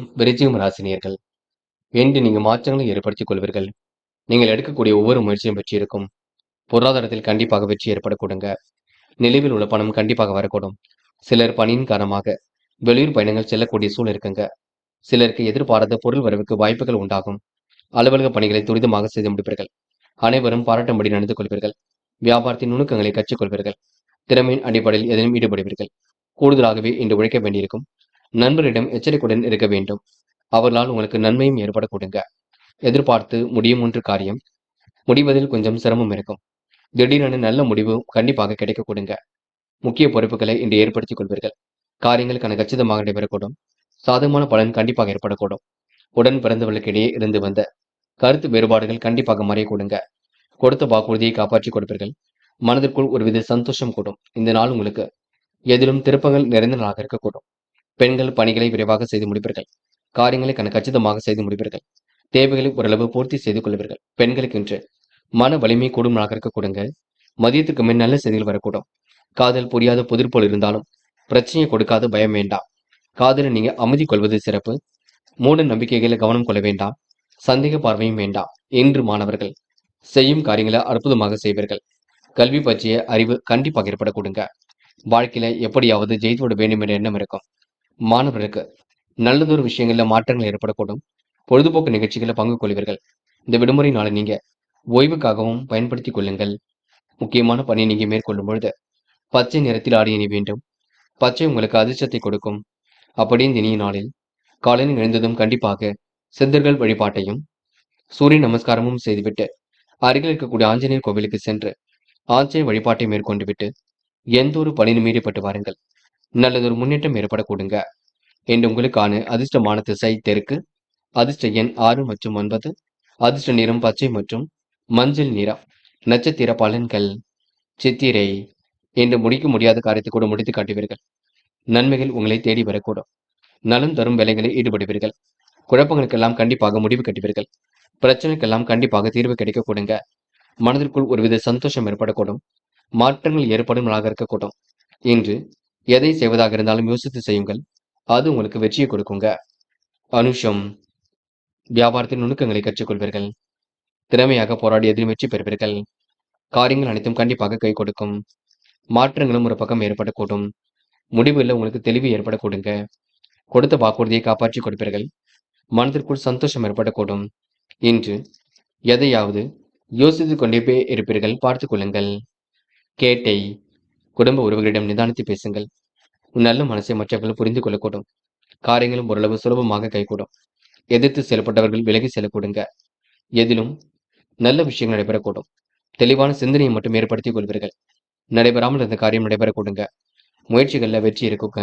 ராசினியர்கள். என்று நீங்க மாற்றங்களை ஏற்படுத்திக் கொள்வீர்கள். நீங்கள் எடுக்கக்கூடிய ஒவ்வொரு முயற்சியும் வெற்றி இருக்கும். பொருளாதாரத்தில் கண்டிப்பாக வெற்றி ஏற்பட கொடுங்க. நிலுவில் உள்ள பணம் கண்டிப்பாக வரக்கூடும். சிலர் பணியின் காரணமாக வெளியூர் பயணங்கள் செல்லக்கூடிய சூழல் இருக்குங்க. சிலருக்கு எதிர்பாராத பொருள் வரவுக்கு வாய்ப்புகள் உண்டாகும். அலுவலக பணிகளை துரிதமாக செய்து முடிப்பீர்கள். அனைவரும் பாராட்டும்படி நடந்து கொள்வீர்கள். வியாபாரத்தின் நுணுக்கங்களை கற்றுக்கொள்வீர்கள். திறமையின் அடிப்படையில் எதிலும் ஈடுபடுவீர்கள். கூடுதலாகவே இன்று உழைக்க வேண்டியிருக்கும். நண்பரிடம் எச்சரிக்கையுடன் இருக்க வேண்டும். அவர்களால் உங்களுக்கு நன்மையும் ஏற்பட கொடுங்க. எதிர்பார்த்து முடியும் ஒன்று காரியம் முடிவதில் கொஞ்சம் சிரமம் இருக்கும். திடீரென நல்ல முடிவு கண்டிப்பாக கிடைக்க கொடுங்க. முக்கிய பொறுப்புகளை இன்று ஏற்படுத்திக் கொள்வீர்கள். காரியங்களுக்கான கச்சிதமாக நடைபெறக்கூடும். சாதகமான பலன் கண்டிப்பாக ஏற்படக்கூடும். உடன் பிறந்தவர்களுக்கிடையே இருந்து வந்த கருத்து வேறுபாடுகள் கண்டிப்பாக மறைய கொடுங்க. கொடுத்த வாக்குறுதியை காப்பாற்றி கொடுப்பீர்கள். மனதிற்குள் ஒருவித சந்தோஷம் கூடும். இந்த நாள் உங்களுக்கு எதிலும் திருப்பங்கள் நிறைந்த நாளாக இருக்கக்கூடும். பெண்கள் பணிகளை விரைவாக செய்து முடிப்பீர்கள். காரியங்களை கச்சிதமாக செய்து முடிப்பீர்கள். தேவைகளை ஓரளவு பூர்த்தி செய்து கொள்வீர்கள். பெண்களுக்கு இன்று மன வலிமை கூடும் நாளாக இருக்க கொடுங்க. மதியத்துக்கு மேல் நல்ல செய்திகள் வரக்கூடும். காதல் புரியாத புதிர் போல் இருந்தாலும் பிரச்சனையை கொடுக்காத பயம் வேண்டாம். காதலை நீங்க அமைதி கொள்வது சிறப்பு. மூட நம்பிக்கைகளை கவனம் கொள்ள வேண்டாம். சந்தேக பார்வையும் வேண்டாம். என்று மாணவர்கள் செய்யும் காரியங்களை அற்புதமாக செய்வீர்கள். கல்வி பற்றிய அறிவு கண்டிப்பாக ஏற்பட கொடுங்க. வாழ்க்கையில எப்படியாவது ஜெயித்துவிட வேண்டும் என்ற எண்ணம் இருக்கும். மாணவர்களுக்கு நல்லதொரு விஷயங்கள்ல மாற்றங்கள் ஏற்படக்கூடும். பொழுதுபோக்கு நிகழ்ச்சிகளை பங்கு கொள்வீர்கள். இந்த விடுமுறை நாளை நீங்க ஓய்வுக்காகவும் பயன்படுத்திக் கொள்ளுங்கள். முக்கியமான பணியை நீங்க மேற்கொள்ளும் பொழுது பச்சை நிறத்தில் ஆடை அணி வேண்டும். பச்சை உங்களுக்கு அதிர்ஷ்டத்தை கொடுக்கும். அப்படி இந்த இனிய நாளில் காலையில் எழுந்ததும் கண்டிப்பாக சித்தர்கள் வழிபாட்டையும் சூரிய நமஸ்காரமும் செய்துவிட்டு அருகில் இருக்கக்கூடிய ஆஞ்சநேயர் கோவிலுக்கு சென்று ஆஞ்சநேயர் வழிபாட்டை மேற்கொண்டு விட்டு எந்த ஒரு பணியிலும் ஈடுபட்டு வாருங்கள். நல்லதொரு முன்னேற்றம் ஏற்பட கொடுங்க. என்று உங்களுக்கான அதிர்ஷ்டமான திசை தெற்கு. அதிர்ஷ்ட எண் 6 மற்றும் 9. அதிர்ஷ்ட நிறம் பச்சை மற்றும் மஞ்சள் நிறம். நட்சத்திர பலன்கள். சித்திரை. என்று முடிக்க முடியாத காரியத்தை கூட முடித்து காட்டுவீர்கள். நன்மைகள் உங்களை தேடி வரக்கூடும். நலன் தரும் வேலைகளில் ஈடுபடுவீர்கள். குழப்பங்களுக்கெல்லாம் கண்டிப்பாக முடிவு கட்டுவீர்கள். பிரச்சனைக்கெல்லாம் கண்டிப்பாக தீர்வு கிடைக்க கொடுங்க. மனதிற்குள் ஒருவித சந்தோஷம் ஏற்படக்கூடும். மாற்றங்கள் ஏற்படும் நாளாக இருக்கக்கூடும். இன்று எதை செய்வதாக இருந்தாலும் யோசித்து செய்யுங்கள். அது உங்களுக்கு வெற்றியை கொடுக்குங்க. அனுஷம், வியாபாரத்தின் நுணுக்கங்களை கற்றுக்கொள்வீர்கள். திறமையாக போராடி எதிலும் வெற்றி பெறுவீர்கள். காரியங்கள் அனைத்தும் கண்டிப்பாக கை கொடுக்கும். மாற்றங்களும் ஒரு பக்கம் ஏற்படக்கூடும். முடிவுல உங்களுக்கு தெளிவு ஏற்படக்கூடுங்க. கொடுத்த வாக்குறுதியை காப்பாற்றி கொடுப்பீர்கள். மனதிற்குள் சந்தோஷம் ஏற்படக்கூடும். இன்று எதையாவது யோசித்துக் கொண்டே இருப்பீர்கள். பார்த்துக் கொள்ளுங்கள். கேட்டை, குடும்ப உறவுகளிடம் நிதானித்து பேசுங்கள். நல்ல மனசை மற்றவர்கள் புரிந்து கொள்ளக்கூடும். காரியங்களும் ஓரளவு சுலபமாக கைகூடும். எதிர்த்து செயல்பட்டவர்கள் விலகி செல்லக்கூடுங்க. எதிலும் நல்ல விஷயங்கள் நடைபெறக்கூடும். தெளிவான சிந்தனையை மட்டும் ஏற்படுத்திக் கொள்வீர்கள். நடைபெறாமல் இருந்த காரியம் நடைபெறக்கூடுங்க. முயற்சிகள்ல வெற்றி இருக்குங்க.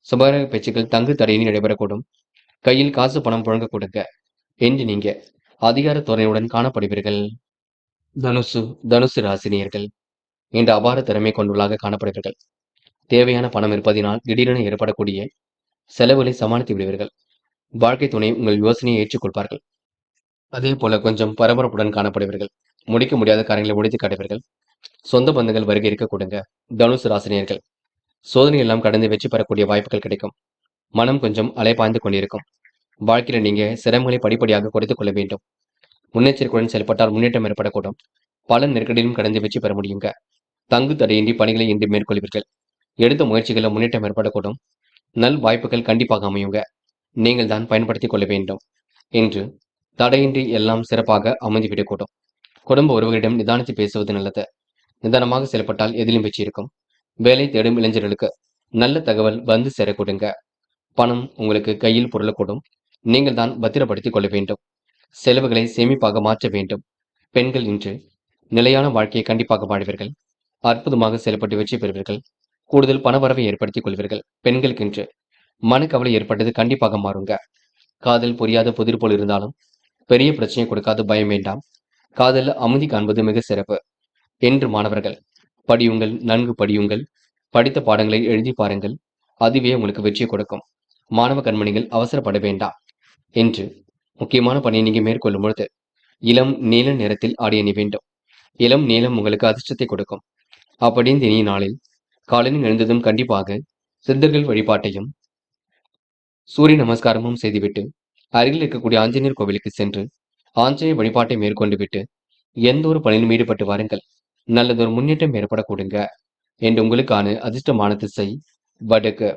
சுபகார பேச்சுக்கள் தங்கு தடையின்றி நடைபெறக்கூடும். கையில் காசு பணம் புழங்கக்கூடுங்க. என்று நீங்க அதிகார தோரணையுடன் காணப்படுவீர்கள். தனுசு தனுசு ராசினியர்கள் இன்று அபார திறமை கொண்டுள்ளாக காணப்படுவீர்கள். தேவையான பணம் இருப்பதினால் திடீரென ஏற்படக்கூடிய செலவுகளை சமாளித்து விடுவீர்கள். வாழ்க்கை துணை உங்கள் யோசனையை ஏற்றுக்கொள்வார்கள். அதே போல கொஞ்சம் பரபரப்புடன் காணப்படுவீர்கள். முடிக்க முடியாத காரியங்களை முடித்து காட்டுவீர்கள். சொந்த பந்தங்கள் வருகை இருக்க கொடுங்க. தனுசு ராசினியர்கள் சோதனை எல்லாம் கடந்து வெற்றி பெறக்கூடிய வாய்ப்புகள் கிடைக்கும். மனம் கொஞ்சம் அலைபாய்ந்து கொண்டிருக்கும். வாழ்க்கையில நீங்க சிரமங்களை படிப்படியாக குறைத்துக் கொள்ள வேண்டும். முன்னெச்சரிக்கையுடன் செயல்பட்டால் முன்னேற்றம் ஏற்படக்கூடும். பல நெருக்கடியிலும் கடந்து வெற்றி பெற முடியுங்க. தங்கு தடையின்றி பணிகளை இன்று மேற்கொள்வீர்கள். எடுத்த முயற்சிகளில் முன்னேற்றம் ஏற்படக்கூடும். நல் வாய்ப்புகள் கண்டிப்பாக அமையுங்க. நீங்கள் தான் பயன்படுத்திக் கொள்ள வேண்டும். இன்று தடையின்றி எல்லாம் சிறப்பாக அமைந்துவிடக்கூடும். குடும்ப உறவுகளிடம் நிதானித்து பேசுவது நல்லது. நிதானமாக செயல்பட்டால் எதிலும் வெற்றி இருக்கும். வேலை தேடும் இளைஞர்களுக்கு நல்ல தகவல் வந்து சேரக்கூடுங்க. பணம் உங்களுக்கு கையில் புரளக்கூடும். நீங்கள் தான் பத்திரப்படுத்திக் கொள்ள வேண்டும். செலவுகளை சேமிப்பாக மாற்ற வேண்டும். பெண்கள் இன்று நிலையான வாழ்க்கையை கண்டிப்பாக வாழ்வீர்கள். அற்புதமாக செயல்பட்டு வெற்றி பெறுவீர்கள். கூடுதல் பணவரவை ஏற்படுத்திக் கொள்வீர்கள். பெண்களுக்கு இன்று மனக்கவலை ஏற்பட்டது கண்டிப்பாக மாறுங்க. காதல் புரியாத புதிர் போல் இருந்தாலும் பெரிய பிரச்சனை கொடுக்காத பயம் வேண்டாம். காதல் அமைதி காண்பது மிக சிறப்பு. என்று மாணவர்கள் படியுங்கள், நன்கு படியுங்கள். படித்த பாடங்களை எழுதி பாருங்கள். அதுவே உங்களுக்கு வெற்றியை கொடுக்கும். மாணவ கண்மணிகள் அவசரப்பட வேண்டாம். என்று முக்கியமான பணியை நீங்க மேற்கொள்ளும் பொழுது இளம் நீல நிறத்தில் ஆடை அணி வேண்டும். இளம் நீளம் உங்களுக்கு அதிர்ஷ்டத்தை கொடுக்கும். அப்படி இந்த இனிய நாளில் காலையில் எழுந்ததும் கண்டிப்பாக சித்தர்கள் வழிபாட்டையும் சூரிய நமஸ்காரமும் செய்துவிட்டு அருகில் இருக்கக்கூடிய ஆஞ்சநேயர் கோவிலுக்கு சென்று ஆஞ்சநேயர் வழிபாட்டை மேற்கொண்டு விட்டு எந்த ஒரு பணியிலும் ஈடுபட்டு வாருங்கள். நல்லதொரு முன்னேற்றம் ஏற்படக்கூடுங்க. என்று உங்களுக்கான அதிர்ஷ்டமான திசை வடக்கு.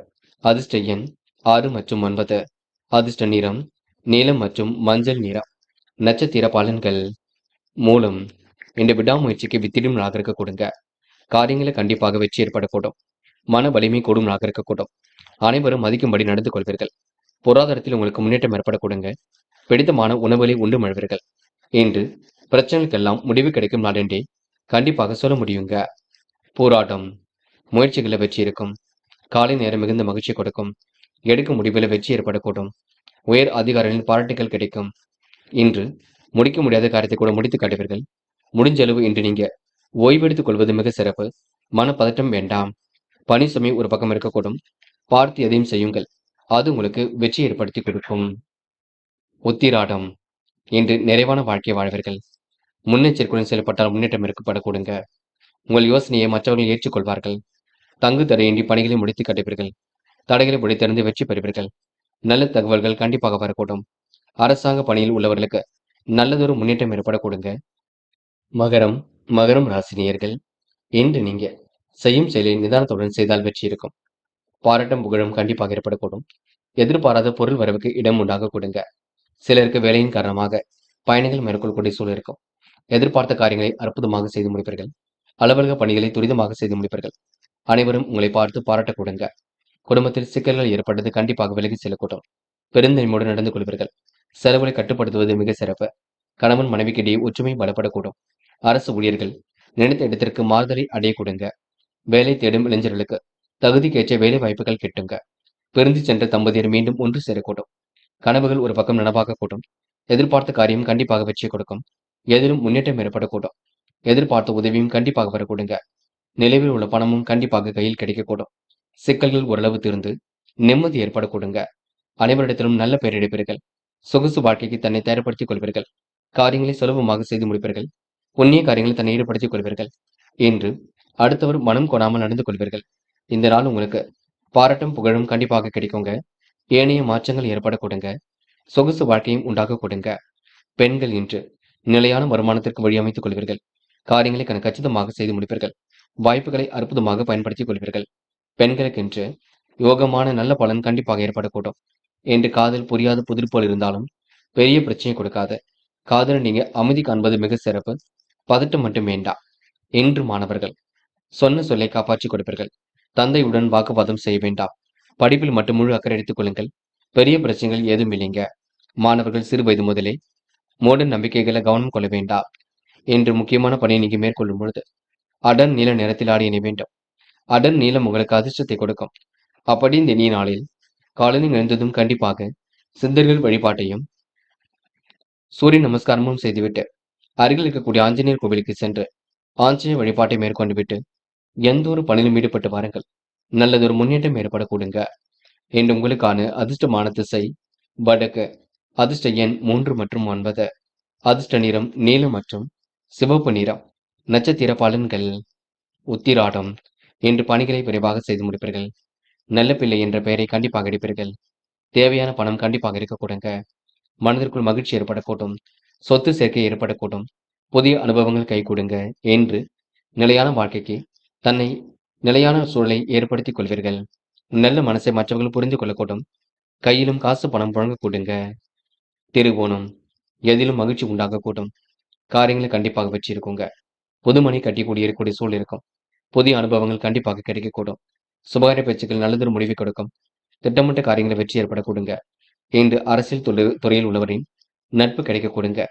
அதிர்ஷ்ட எண் 6 மற்றும் 9. அதிர்ஷ்ட நிறம் நீலம் மற்றும் மஞ்சள் நிறம். நட்சத்திர பலன்கள். மூலம் இந்த விடாமுயற்சிக்கு வித்திடும் நாளாக இருக்கக்கூடுங்க. காரியங்களை கண்டிப்பாக வெற்றி ஏற்படக்கூடும். மன வலிமை கூடும் நாளாக இருக்கக்கூடும். அனைவரும் மதிக்கும்படி நடந்து கொள்வீர்கள். பொருளாதாரத்தில் உங்களுக்கு முன்னேற்றம் ஏற்படக்கூடுங்க. பிடித்தமான உணவுகளை உண்டு மழுவீர்கள். இன்று பிரச்சனைகளுக்கெல்லாம் முடிவு கிடைக்கும் நாளென்றே கண்டிப்பாக சொல்ல முடியுங்க. போராட்டம் முயற்சிகளை வெற்றி இருக்கும். காலை நேரம் மிகுந்த மகிழ்ச்சி கொடுக்கும். எடுக்கும் முடிவில் வெற்றி ஏற்படக்கூடும். உயர் அதிகாரிகளின் பாராட்டுகள் கிடைக்கும். இன்று முடிக்க முடியாத காரியத்தை கூட முடித்து காட்டுவீர்கள். முடிஞ்ச அளவு இன்று நீங்க ஓய்வெடுத்துக் கொள்வது மிக சிறப்பு. மனப்பதட்டம் வேண்டாம். பணி சுமை ஒரு பக்கம் இருக்கக்கூடும். பார்த்து எதையும் செய்யுங்கள். அது உங்களுக்கு வெற்றி ஏற்படுத்தி கொடுக்கும். உத்திராடம் இன்று நிறைவான வாழ்க்கை வாழ்வீர்கள். முன்னெச்சரிக்கையுடன் செயல்பட்டால் முன்னேற்றம் இருக்கப்படக்கூடுங்க. உங்கள் யோசனையை மற்றவர்கள் ஏற்றுக்கொள்வார்கள். தங்கு தடையின்றி பணிகளை முடித்து காட்டுவீர்கள். தடைகளை உடைத்தெறிந்து வெற்றி பெறுவீர்கள். நல்ல தகவல்கள் கண்டிப்பாக வரக்கூடும். அரசாங்க பணியில் உள்ளவர்களுக்கு நல்லதொரு முன்னேற்றம் ஏற்படக்கூடுங்க. மகரம் மகரம் ராசினியர்கள் இன்று நீங்க செய்யும் செயலை நிதானத்துடன் செய்தால் வெற்றி இருக்கும். பாராட்டும் புகழும் கண்டிப்பாக ஏற்படக்கூடும். எதிர்பாராத பொருள் வரவுக்கு இடம் உண்டாக கொடுங்க. சிலருக்கு வேலையின் காரணமாக பயணங்கள் மேற்கொள்ளக்கூடிய சூழல் இருக்கும். எதிர்பார்த்த காரியங்களை அற்புதமாக செய்து முடிப்பீர்கள். அலுவலக பணிகளை துரிதமாக செய்து முடிப்பீர்கள். அனைவரும் உங்களை பார்த்து பாராட்ட கொடுங்க. குடும்பத்தில் சிக்கல்கள் ஏற்பட்டது கண்டிப்பாக விலகி செல்லக்கூடும். பெருந்தன்மையோடு நடந்து கொள்வீர்கள். செலவுகளை கட்டுப்படுத்துவது மிக சிறப்பு. கணவன் மனைவிக்கிடையே ஒற்றுமை பலப்படக்கூடும். அரசு ஊழியர்கள் நினைத்த இடத்திற்கு மாறுதலை அடைய கொடுங்க. வேலை தேடும் இளைஞர்களுக்கு தகுதிக்கேற்ற வேலை வாய்ப்புகள் கிட்டுங்க. பிரிந்து சென்ற தம்பதியர் மீண்டும் ஒன்று சேரக்கூடும். கனவுகள் ஒரு பக்கம் நனவாக கூடும். எதிர்பார்த்த காரியம் கண்டிப்பாக வெற்றி கொடுக்கும். எதிலும் முன்னேற்றம் ஏற்படக்கூடும். எதிர்பார்த்த உதவியும் கண்டிப்பாக வரக்கூடுங்க. நிலைவில் உள்ள பணமும் கண்டிப்பாக கையில் கிடைக்கக்கூடும். சிக்கல்கள் ஓரளவு தீர்ந்து நிம்மதி ஏற்படக்கூடுங்க. அனைவரிடத்திலும் நல்ல பெயர் எடுப்பீர்கள். சொகுசு வாழ்க்கைக்கு தன்னை தயார்படுத்திக் கொள்வீர்கள். காரியங்களை சுலபமாக செய்து முடிப்பீர்கள். புண்ணிய காரியங்களை தன்னை ஈடுபடுத்திக் கொள்வீர்கள். இன்று அடுத்தவர் மனம் கொடாமல் நடந்து கொள்வீர்கள். இந்த நாள் உங்களுக்கு பாராட்டும் புகழும் கண்டிப்பாக கிடைக்குங்க. ஏனைய மாற்றங்கள் ஏற்பட கொடுங்க. சொகுசு வாழ்க்கையும் உண்டாக கொடுங்க. பெண்கள் இன்று நிலையான வருமானத்திற்கு வழி அமைத்துக் கொள்வீர்கள். காரியங்களை கச்சிதமாக செய்து முடிப்பீர்கள். வாய்ப்புகளை அற்புதமாக பயன்படுத்திக் கொள்வீர்கள். பெண்களுக்கு இன்று யோகமான நல்ல பலன் கண்டிப்பாக ஏற்படக்கூடும். என்று காதல் புரியாத புதிர் போல் இருந்தாலும் பெரிய பிரச்சனை கொடுக்காத காதல் நீங்க அமைதி காண்பது மிக சிறப்பு. பதட்டம் மட்டும் வேண்டாம். என்று மாணவர்கள் சொன்ன சொல்லை காப்பாற்றிக் கொடுப்பீர்கள். தந்தையுடன் வாக்குவாதம் செய்ய வேண்டாம். படிப்பில் மட்டும் முழு அக்கறை எடுத்துக் கொள்ளுங்கள். பெரிய பிரச்சனைகள் ஏதும் இல்லைங்க. மாணவர்கள் சிறு வயது முதலே மூட நம்பிக்கைகளை கவனம் கொள்ள வேண்டாம். என்று முக்கியமான பணியை நீங்க மேற்கொள்ளும் பொழுது அடர் நீல நிறத்தில் ஆடி அணிய வேண்டும். அடர் நீளம் உங்களுக்கு அதிர்ஷ்டத்தை கொடுக்கும். அப்படி இந்த இனிய நாளில் காலையில் எழுந்ததும் கண்டிப்பாக சித்தர்கள் வழிபாட்டையும் சூரிய நமஸ்காரமும் செய்துவிட்டு அருகில் இருக்கக்கூடிய ஆஞ்சநேயர் கோவிலுக்கு சென்று ஆஞ்சநேயர் வழிபாட்டை மேற்கொண்டு விட்டு எந்த ஒரு பணியிலும் ஈடுபட்டு வாருங்கள். நல்லதொரு முன்னேற்றம் ஏற்பட கொடுங்க. என்று உங்களுக்கான அதிர்ஷ்டமான திசை வடக்கு. அதிர்ஷ்ட எண் 3 மற்றும் 9. அதிர்ஷ்ட நிறம் நீலம் மற்றும் சிவப்பு நிறம். நட்சத்திர பலன்கள் உத்திராடம். இன்று பணிகளை விரைவாக செய்து முடிப்பீர்கள். நல்ல பிள்ளை என்ற பெயரை கண்டிப்பாக எடுப்பீர்கள். தேவையான பணம் கண்டிப்பாக இருக்க கொடுங்க. மனதிற்குள் மகிழ்ச்சி ஏற்படக்கூடும். சொத்து சேர்க்கை ஏற்படக்கூடும். புதிய அனுபவங்கள் கை கொடுங்க. என்று நிலையான வாழ்க்கைக்கு தன்னை நிலையான சூழலை ஏற்படுத்திக் கொள்வீர்கள். நல்ல மனசை மற்றவர்கள் புரிந்து கொள்ளக்கூடும். கையிலும் காசு பணம் புழங்க கூடுங்க. திருவோணம். எதிலும் மகிழ்ச்சி உண்டாகக்கூடும். காரியங்களை கண்டிப்பாக வெற்றி இருக்குங்க. புதுமனை கட்டி இருக்கக்கூடிய சூழல் இருக்கும். புதிய அனுபவங்கள் கண்டிப்பாக கிடைக்கக்கூடும். சுபகாரிய பேச்சுக்கள் நல்லதொரு முடிவை கொடுக்கும். திட்டமிட்ட காரியங்களை வெற்றி ஏற்பட கொடுங்க. இன்று அரசியல் துறையில் உள்ளவரின் நட்பு கிடைக்க கொடுங்க.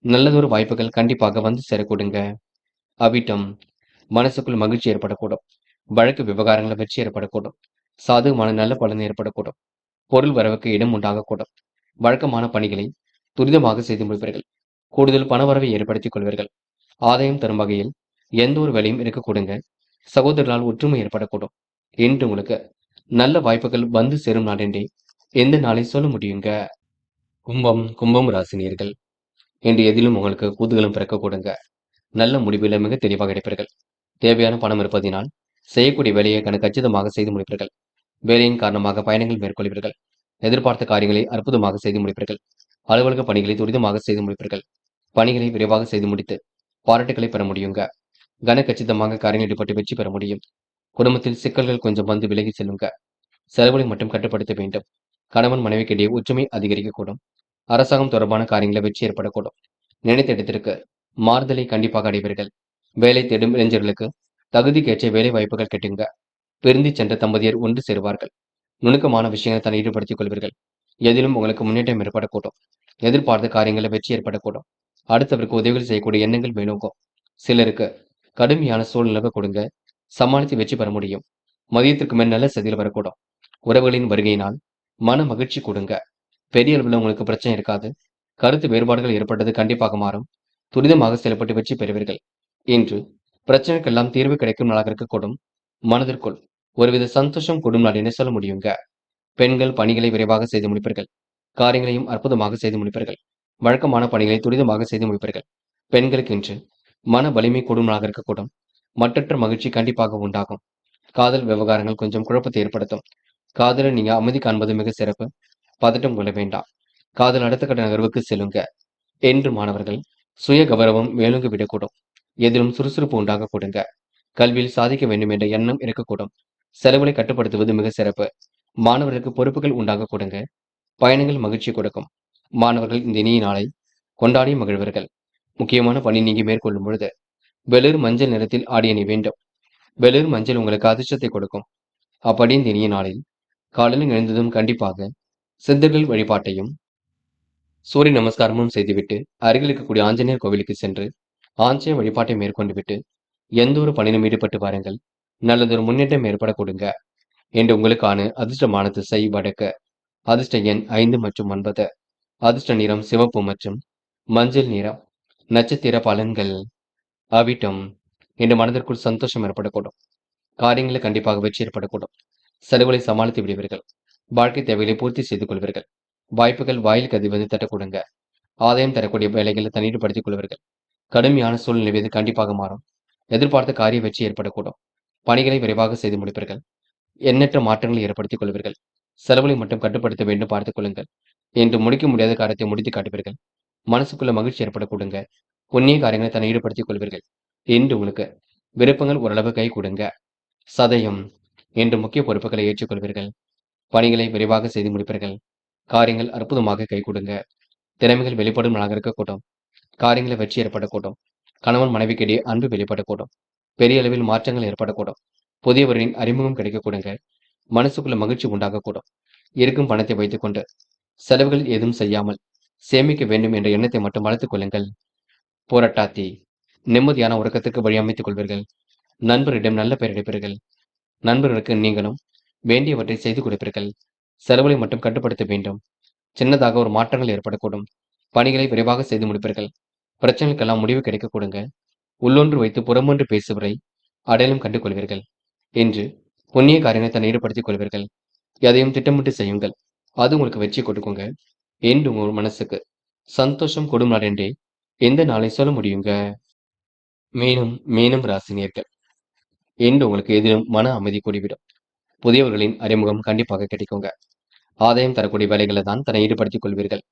நல்லதொரு வாய்ப்புகள் கண்டிப்பாக வந்து சேரக்கூடுங்க. அவிட்டம். மனசுக்குள் மகிழ்ச்சி ஏற்படக்கூடும். வழக்கு விவகாரங்களை வெற்றி ஏற்படக்கூடும். சாதகமான நல்ல பலன் ஏற்படக்கூடும். பொருள் வரவுக்கு இடம் உண்டாகக்கூடும். வழக்கமான பணிகளை துரிதமாக செய்து முடிப்பீர்கள். கூடுதல் பணவரவை ஏற்படுத்திக் கொள்வீர்கள். ஆதாயம் தரும் வகையில் எந்த ஒரு வேலையும் இருக்க கொடுங்க. சகோதரர்களால் ஒற்றுமை ஏற்படக்கூடும். இன்று உங்களுக்கு நல்ல வாய்ப்புகள் வந்து சேரும் நாளென்றே எந்த நாளை சொல்ல முடியுங்க. கும்பம் ராசினியர்கள் என்று எதிலும் உங்களுக்கு குதூகலம் பிறக்க கொடுங்க. நல்ல முடிவில் மிக தெளிவாக எடுப்பீர்கள். தேவையான பணம் இருப்பதினால் செய்யக்கூடிய வேலையை கச்சிதமாக செய்து முடிப்பீர்கள். வேலையின் காரணமாக பயணங்கள் மேற்கொள்வீர்கள். எதிர்பார்த்த காரியங்களை அற்புதமாக செய்து முடிப்பீர்கள். அலுவலக பணிகளை துரிதமாக செய்து முடிப்பீர்கள். பணிகளை விரைவாக செய்து முடித்து பாராட்டுகளை பெற முடியுங்க. கச்சிதமாக காரியங்கள் ஈடுபட்டு வெற்றி பெற முடியும். குடும்பத்தில் சிக்கல்கள் கொஞ்சம் வந்து விலகி செல்லுங்க. செலவுகளை மட்டும் கட்டுப்படுத்த வேண்டும். கணவன் மனைவிக்கிடையே ஒற்றுமை அதிகரிக்கக்கூடும். அரசாங்கம் தொடர்பான காரியங்களை வெற்றி ஏற்படக்கூடும். நினைத்த இடத்திற்கு மாறுதலை கண்டிப்பாக அடைவீர்கள். வேலை தேடும் இளைஞர்களுக்கு தகுதிக்கேற்ற வேலை வாய்ப்புகள் கெட்டுங்க. பிரிந்து சென்ற தம்பதியர் ஒன்று சேருவார்கள். நுணுக்கமான விஷயங்களை தன்னை ஈடுபடுத்திக் கொள்வீர்கள். எதிலும் உங்களுக்கு முன்னேற்றம் ஏற்படக்கூடும். எதிர்பார்த்த காரியங்களை வெற்றி ஏற்படக்கூடும். அடுத்தவருக்கு உதவிகள் செய்யக்கூடிய எண்ணங்கள் மேலோங்கும். சிலருக்கு கடுமையான சூழ்நிலை கொடுங்க. சமாளித்து வெற்றி பெற முடியும். மதியத்திற்கு மேல் நல்ல செய்திகள் வரக்கூடும். உறவுகளின் வருகையினால் மன மகிழ்ச்சி கொடுங்க. பெரிய அளவில் உங்களுக்கு பிரச்சனை இருக்காது. கருத்து வேறுபாடுகள் ஏற்பட்டது கண்டிப்பாக மாறும். துரிதமாக செயல்பட்டு வெற்றி பெறுவீர்கள். இன்று பிரச்சனைக்கெல்லாம் தீர்வு கிடைக்கும் நாளாக இருக்கக்கூடும். மனதிற்குள் ஒருவித சந்தோஷம் கூடும் நாள் என சொல்ல முடியுங்க. பெண்கள் பணிகளை விரைவாக செய்து முடிப்பீர்கள். காரியங்களையும் அற்புதமாக செய்து முடிப்பீர்கள். வழக்கமான பணிகளை துரிதமாக செய்து முடிப்பீர்கள். பெண்களுக்கு இன்று மன வலிமை கூடும் நாளாக இருக்கக்கூடும். மற்றற்ற மகிழ்ச்சி கண்டிப்பாக உண்டாகும். காதல் விவகாரங்கள் கொஞ்சம் குழப்பத்தை ஏற்படுத்தும். காதலில் நீங்க அமைதி காண்பது மிக சிறப்பு. பதட்டம் கொள்ள வேண்டாம். காதல் அடுத்த கட்ட நகர்வுக்கு செல்லுங்க. என்று மாணவர்கள் சுய கௌரவம் மேலோங்கி விடக்கூடும். எதிலும் சுறுசுறுப்பு உண்டாக கொடுங்க. கல்வியில் சாதிக்க வேண்டும் என்ற எண்ணம் இருக்கக்கூடும். செலவுகளை கட்டுப்படுத்துவது மிக சிறப்பு. மாணவர்களுக்கு பொறுப்புகள் உண்டாக கொடுங்க. பயணங்கள் மகிழ்ச்சி கொடுக்கும். மாணவர்கள் இந்த இனிய நாளை கொண்டாடி மகிழ்வர்கள். முக்கியமான பணி நீங்க மேற்கொள்ளும் பொழுது வெளிர் மஞ்சள் நிறத்தில் ஆடி அணி வேண்டும். வெளிர் மஞ்சள் உங்களுக்கு அதிர்ஷ்டத்தை கொடுக்கும். அப்படி இந்த இனிய நாளில் காலையில் எழுந்ததும் கண்டிப்பாக சித்தர்கள் வழிபாட்டையும் சூரிய நமஸ்காரமும் செய்துவிட்டு அருகில் இருக்கக்கூடிய ஆஞ்சநேயர் கோவிலுக்கு சென்று ஆஞ்சநேயர் வழிபாட்டை மேற்கொண்டு விட்டு எந்த ஒரு பணியிலும் ஈடுபட்டு வாருங்கள். நல்லதொரு முன்னேற்றம் ஏற்பட கொடுங்க. என்று உங்களுக்கான அதிர்ஷ்டமான திசை வடக்கு. அதிர்ஷ்ட எண் 5 மற்றும் 9. அதிர்ஷ்ட நிறம் சிவப்பு மற்றும் மஞ்சள் நிறம். நட்சத்திர பலன்கள் அவிட்டம். என்று மனதிற்குள் சந்தோஷம் ஏற்படக்கூடும். காரியங்களை கண்டிப்பாக வெற்றி ஏற்படக்கூடும். செலவுகளை சமாளித்து விடுவீர்கள். வாழ்க்கை தேவைகளை பூர்த்தி செய்து கொள்வீர்கள். வாய்ப்புகள் வாயில் கதி வந்து தட்டக்கூடுங்க. ஆதாயம் தரக்கூடிய வேலைகளை தண்ணீடுபடுத்திக் கொள்வீர்கள். கடுமையான சூழ்நிலை இது கண்டிப்பாக மாறும். எதிர்பார்த்த காரிய வெற்றி ஏற்படக்கூடும். பணிகளை விரைவாக செய்து முடிப்பீர்கள். எண்ணற்ற மாற்றங்களை ஏற்படுத்திக் கொள்வீர்கள். செலவுகளை மட்டும் கட்டுப்படுத்த வேண்டும் பார்த்துக் கொள்ளுங்கள். இன்று முடிக்க முடியாத காரியத்தை முடித்து காட்டுவீர்கள். மனசுக்குள்ள மகிழ்ச்சி ஏற்படக்கூடுங்க. புண்ணிய காரியங்களை தன்னை ஈடுபடுத்திக் கொள்வீர்கள். இன்று உங்களுக்கு விருப்பங்கள் ஓரளவு கை கொடுங்க. சதயம் இன்று முக்கிய பொறுப்புகளை ஏற்றுக்கொள்வீர்கள். பணிகளை விரைவாக செய்து முடிப்பீர்கள். காரியங்கள் அற்புதமாக கை கொடுங்க. திறமைகள் வெளிப்படும் நாளாக இருக்கக்கூடும். காரியங்களை வெற்றி ஏற்படக்கூடும். கணவன் மனைவிக்கிடையே அன்பு வெளிப்படக்கூடும். பெரிய அளவில் மாற்றங்கள் ஏற்படக்கூடும். புதியவரின் அறிமுகம் கிடைக்கக்கூடுங்க. மனசுக்குள்ள மகிழ்ச்சி உண்டாகக்கூடும். இருக்கும் பணத்தை வைத்துக்கொண்டு செலவுகள் ஏதும் செய்யாமல் சேமிக்க வேண்டும் என்ற எண்ணத்தை மட்டும் வளர்த்துக் கொள்ளுங்கள். போராட்டாத்தி நிம்மதியான உறக்கத்துக்கு வழி அமைத்துக் கொள்வீர்கள். நண்பரிடம் நல்ல பெயர் எடுப்பீர்கள். நண்பர்களுக்கு நீங்களும் வேண்டியவற்றை செய்து கொடுப்பீர்கள். செலவுகளை மட்டும் கட்டுப்படுத்த வேண்டும். சின்னதாக ஒரு மாற்றங்கள் ஏற்படக்கூடும். பணிகளை விரைவாக செய்து முடிப்பீர்கள். பிரச்சனைக்கெல்லாம் முடிவு கிடைக்க கொடுங்க. உள்ளொன்று வைத்து புறமொன்று பேசுவரை அடையாளம் கண்டு கொள்வீர்கள். இன்று புண்ணிய காரியங்களை தன்னை ஈடுபடுத்திக் கொள்வீர்கள். எதையும் திட்டமிட்டு செய்யுங்கள். அது உங்களுக்கு வெற்றி கொடுக்குங்க. என்று உங்கள் மனசுக்கு சந்தோஷம் கொடும் நாள் என்றே எந்த நாளை சொல்ல முடியுங்க. மீனும் மீனும் ராசினியர்கள் என்று உங்களுக்கு எதிலும் மன அமைதி கூடிவிடும். புதியவர்களின் அறிமுகம் கண்டிப்பாக கிடைக்குங்க. ஆதாயம் தரக்கூடிய வேலைகளை தான் தன்னை ஈடுபடுத்திக் கொள்வீர்கள்.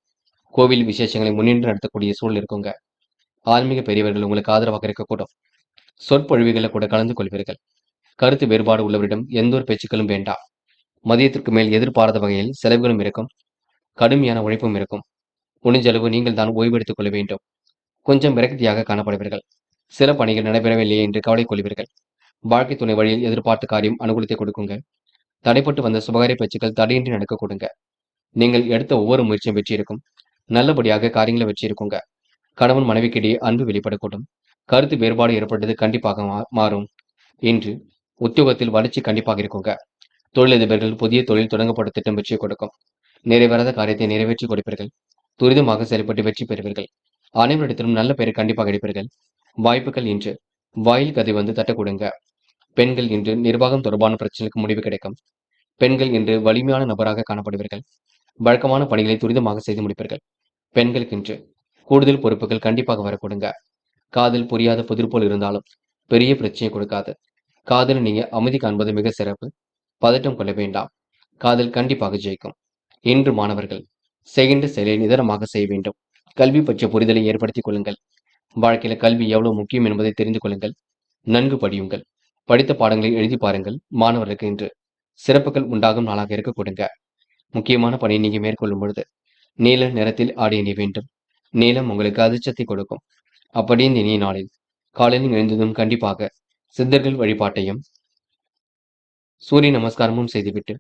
கோவில் விசேஷங்களை முன்னின்று நடத்தக்கூடிய சூழல் இருக்குங்க. ஆன்மீக பெரியவர்கள் உங்களுக்கு ஆதரவாக இருக்கக்கூடும். சொற்பொழிவுகளை கூட கலந்து கொள்வீர்கள். கருத்து வேறுபாடு உள்ளவரிடம் எந்த ஒரு பேச்சுக்களும் வேண்டாம். மதியத்திற்கு மேல் எதிர்பாராத வகையில் செலவுகளும் இருக்கும். கடுமையான உழைப்பும் இருக்கும். முடிஞ்ச அளவு நீங்கள் தான் ஓய்வெடுத்துக் கொள்ள வேண்டும். கொஞ்சம் விரக்தியாக காணப்படுவீர்கள். சில பணிகள் நடைபெறவில்லையே என்று கவலை கொள்வீர்கள். வாழ்க்கை துணை வழியில் எதிர்பார்த்த காரியம் அனுகூலத்தை கொடுக்குங்க. தடைப்பட்டு வந்த சுபகாரிய பேச்சுக்கள் தடையின்றி நடக்க கொடுங்க. நீங்கள் எடுத்த ஒவ்வொரு முயற்சியும் வெற்றி இருக்கும். நல்லபடியாக காரியங்களை வெற்றி இருக்குங்க. கணவன் மனைவிக்கிடையே அன்பு வெளிப்படக்கூடும். கருத்து வேறுபாடு ஏற்பட்டது கண்டிப்பாக மாறும். இன்று உத்தியோகத்தில் வளர்ச்சி கண்டிப்பாக இருக்குங்க. தொழிலதிபர்கள் புதிய தொழில் தொடங்கப்பட்ட திட்டம் வெற்றி கொடுக்கும். நிறைவேறாத காரியத்தை நிறைவேற்றி கொடுப்பீர்கள். துரிதமாக செயல்பட்டு வெற்றி பெறுவீர்கள். அனைவரிடத்திலும் நல்ல பெயரை கண்டிப்பாக எடுப்பீர்கள். வாய்ப்புகள் இன்று வாயில் கதை வந்து தட்ட கொடுங்க. பெண்கள் இன்று நிர்வாகம் தொடர்பான பிரச்சனைக்கு முடிவு கிடைக்கும். பெண்கள் இன்று வலிமையான நபராக காணப்படுவீர்கள். வழக்கமான பணிகளை துரிதமாக செய்து முடிப்பீர்கள். பெண்களுக்கு இன்று கூடுதல் பொறுப்புகள் கண்டிப்பாக வரக்கூடுங்க. காதல் புரியாத புதிர் போல் இருந்தாலும் பெரிய பிரச்சனை கொடுக்காது. காதல் நீங்க அமைதி காண்பது மிக சிறப்பு. பதட்டம் கொள்ள வேண்டாம். காதல் கண்டிப்பாக ஜெயிக்கும். இன்று மாணவர்கள் செய்கின்ற செயலை நிதானமாக செய்ய வேண்டும். கல்வி பற்றிய புரிதலை ஏற்படுத்திக் கொள்ளுங்கள். வாழ்க்கையில கல்வி எவ்வளவு முக்கியம் என்பதை தெரிந்து கொள்ளுங்கள். நன்கு படியுங்கள். படித்த பாடங்களை எழுதி பாருங்கள். மாணவர்களுக்கு இன்று சிறப்புகள் உண்டாகும் நாளாக இருக்க கொடுங்க. முக்கியமான பணியை நீங்க மேற்கொள்ளும் பொழுது நீல நிறத்தில் ஆடை அணிய வேண்டும். நீலம் உங்களுக்கு அதிர்ஷ்டத்தை கொடுக்கும். அப்படி இந்த இனிய நாளில் காலையில் எழுந்ததும் கண்டிப்பாக சித்தர்கள் வழிபாட்டையும் சூரிய நமஸ்காரமும் செய்துவிட்டு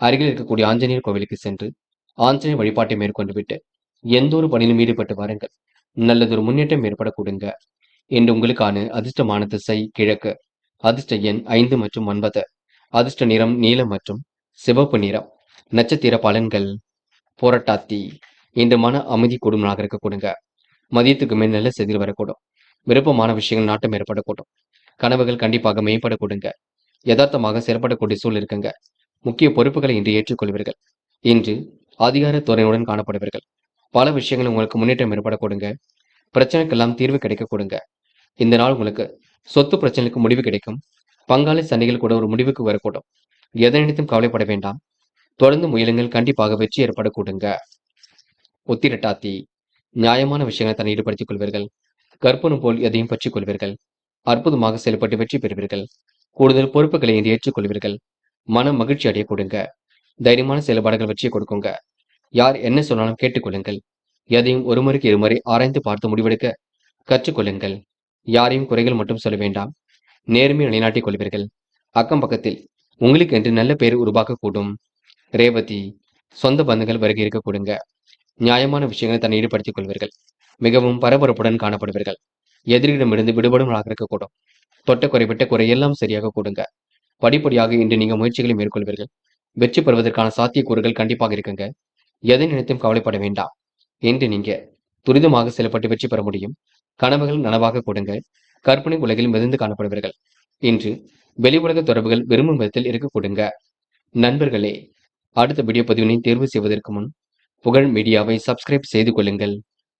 அருகில் இருக்கக்கூடிய ஆஞ்சநேயர் கோவிலுக்கு சென்று ஆஞ்சநேயர் வழிபாட்டை மேற்கொண்டு விட்டு எந்த ஒரு பணியிலும் ஈடுபட்டு வாருங்கள். நல்லதொரு முன்னேற்றம் ஏற்பட கொடுங்க. இன்று உங்களுக்கான அதிர்ஷ்டமான திசை கிழக்கு. அதிர்ஷ்ட எண் 5 மற்றும் 9. அதிர்ஷ்ட நிறம் நீலம் மற்றும் சிவப்பு நிறம். நட்சத்திர பலன்கள் போராட்டாத்தி இன்று மன அமைதி கூடும் நாளாக இருக்க கொடுங்க. மதியத்துக்கு மேல் நல்ல செய்திகள் வரக்கூடும். விருப்பமான விஷயங்கள் நாட்டம் ஏற்படக்கூடும். கனவுகள் கண்டிப்பாக மேம்பட கொடுங்க. யதார்த்தமாக செயல்படக்கூடிய சூழல் இருக்குங்க. முக்கிய பொறுப்புகளை இன்று ஏற்றுக்கொள்வீர்கள். இன்று அதிகார துறையுடன் காணப்படுவீர்கள். பல விஷயங்கள் உங்களுக்கு முன்னேற்றம் ஏற்பட கொடுங்க. பிரச்சனைக்கெல்லாம் தீர்வு கிடைக்க கொடுங்க. இந்த நாள் உங்களுக்கு சொத்து பிரச்சனைக்கு முடிவு கிடைக்கும். பங்காளி சண்டைகள் கூட ஒரு முடிவுக்கு வரக்கூடும். எதை நினைத்தும் கவலைப்பட வேண்டாம். தொடர்ந்து முயலுங்கள். கண்டிப்பாக வெற்றி ஏற்பட கொடுங்க. உத்திரட்டாத்தி நியாயமான விஷயங்களை தன்னை ஈடுபடுத்திக் கொள்வீர்கள். கற்பனை போல் எதையும் பற்றிக் கொள்வீர்கள். அற்புதமாக செயல்பட்டு வெற்றி பெறுவீர்கள். கூடுதல் பொறுப்புகளை இன்று ஏற்றுக்கொள்வீர்கள். மன மகிழ்ச்சி அடைய கொடுங்க. தைரியமான செயல்பாடுகள் வெற்றியை கொடுக்குங்க. யார் என்ன சொன்னாலும் கேட்டுக்கொள்ளுங்கள். எதையும் ஒரு முறைக்கு இருமுறை ஆராய்ந்து பார்த்து முடிவெடுக்க கற்றுக்கொள்ளுங்கள். யாரையும் குறைகள் மட்டும் சொல்ல வேண்டாம். நேர்மையை நிலைநாட்டிக் கொள்வீர்கள். அக்கம் பக்கத்தில் உங்களுக்கு என்று நல்ல பெயர் உருவாக்க கூடும். ரேவதி சொந்த பந்தங்கள் வருகை இருக்க கொடுங்க. நியாயமான விஷயங்களை தன்னை ஈடுபடுத்திக் கொள்வீர்கள். மிகவும் பரபரப்புடன் காணப்படுவீர்கள். எதிரிடமிருந்து விடுபடும் நாளாக இருக்கக்கூடும். தொட்ட குறைவிட்ட குறையெல்லாம் சரியாக கொடுங்க. படிப்படியாக இன்று நீங்க முயற்சிகளை மேற்கொள்வீர்கள். வெற்றி பெறுவதற்கான சாத்தியக்கூறுகள் கண்டிப்பாக இருக்குங்க. எதை நினைத்தும் கவலைப்பட வேண்டாம். இன்று நீங்க துரிதமாக செயல்பட்டு வெற்றி பெற முடியும். கனவுகள் நனவாக கொடுங்க. கற்பனை உலகில் மிதந்து காணப்படுவீர்கள். இன்று வெளி உலக தொடர்புகள் விரும்பும் விதத்தில் இருக்க கொடுங்க. நண்பர்களே, அடுத்த வீடியோ பதிவினை தேர்வு செய்வதற்கு முன் புகழ் மீடியாவை சப்ஸ்கிரைப் செய்து கொள்ளுங்கள்.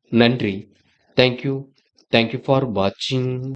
நன்றி. Thank you. Thank you for வாட்சிங்.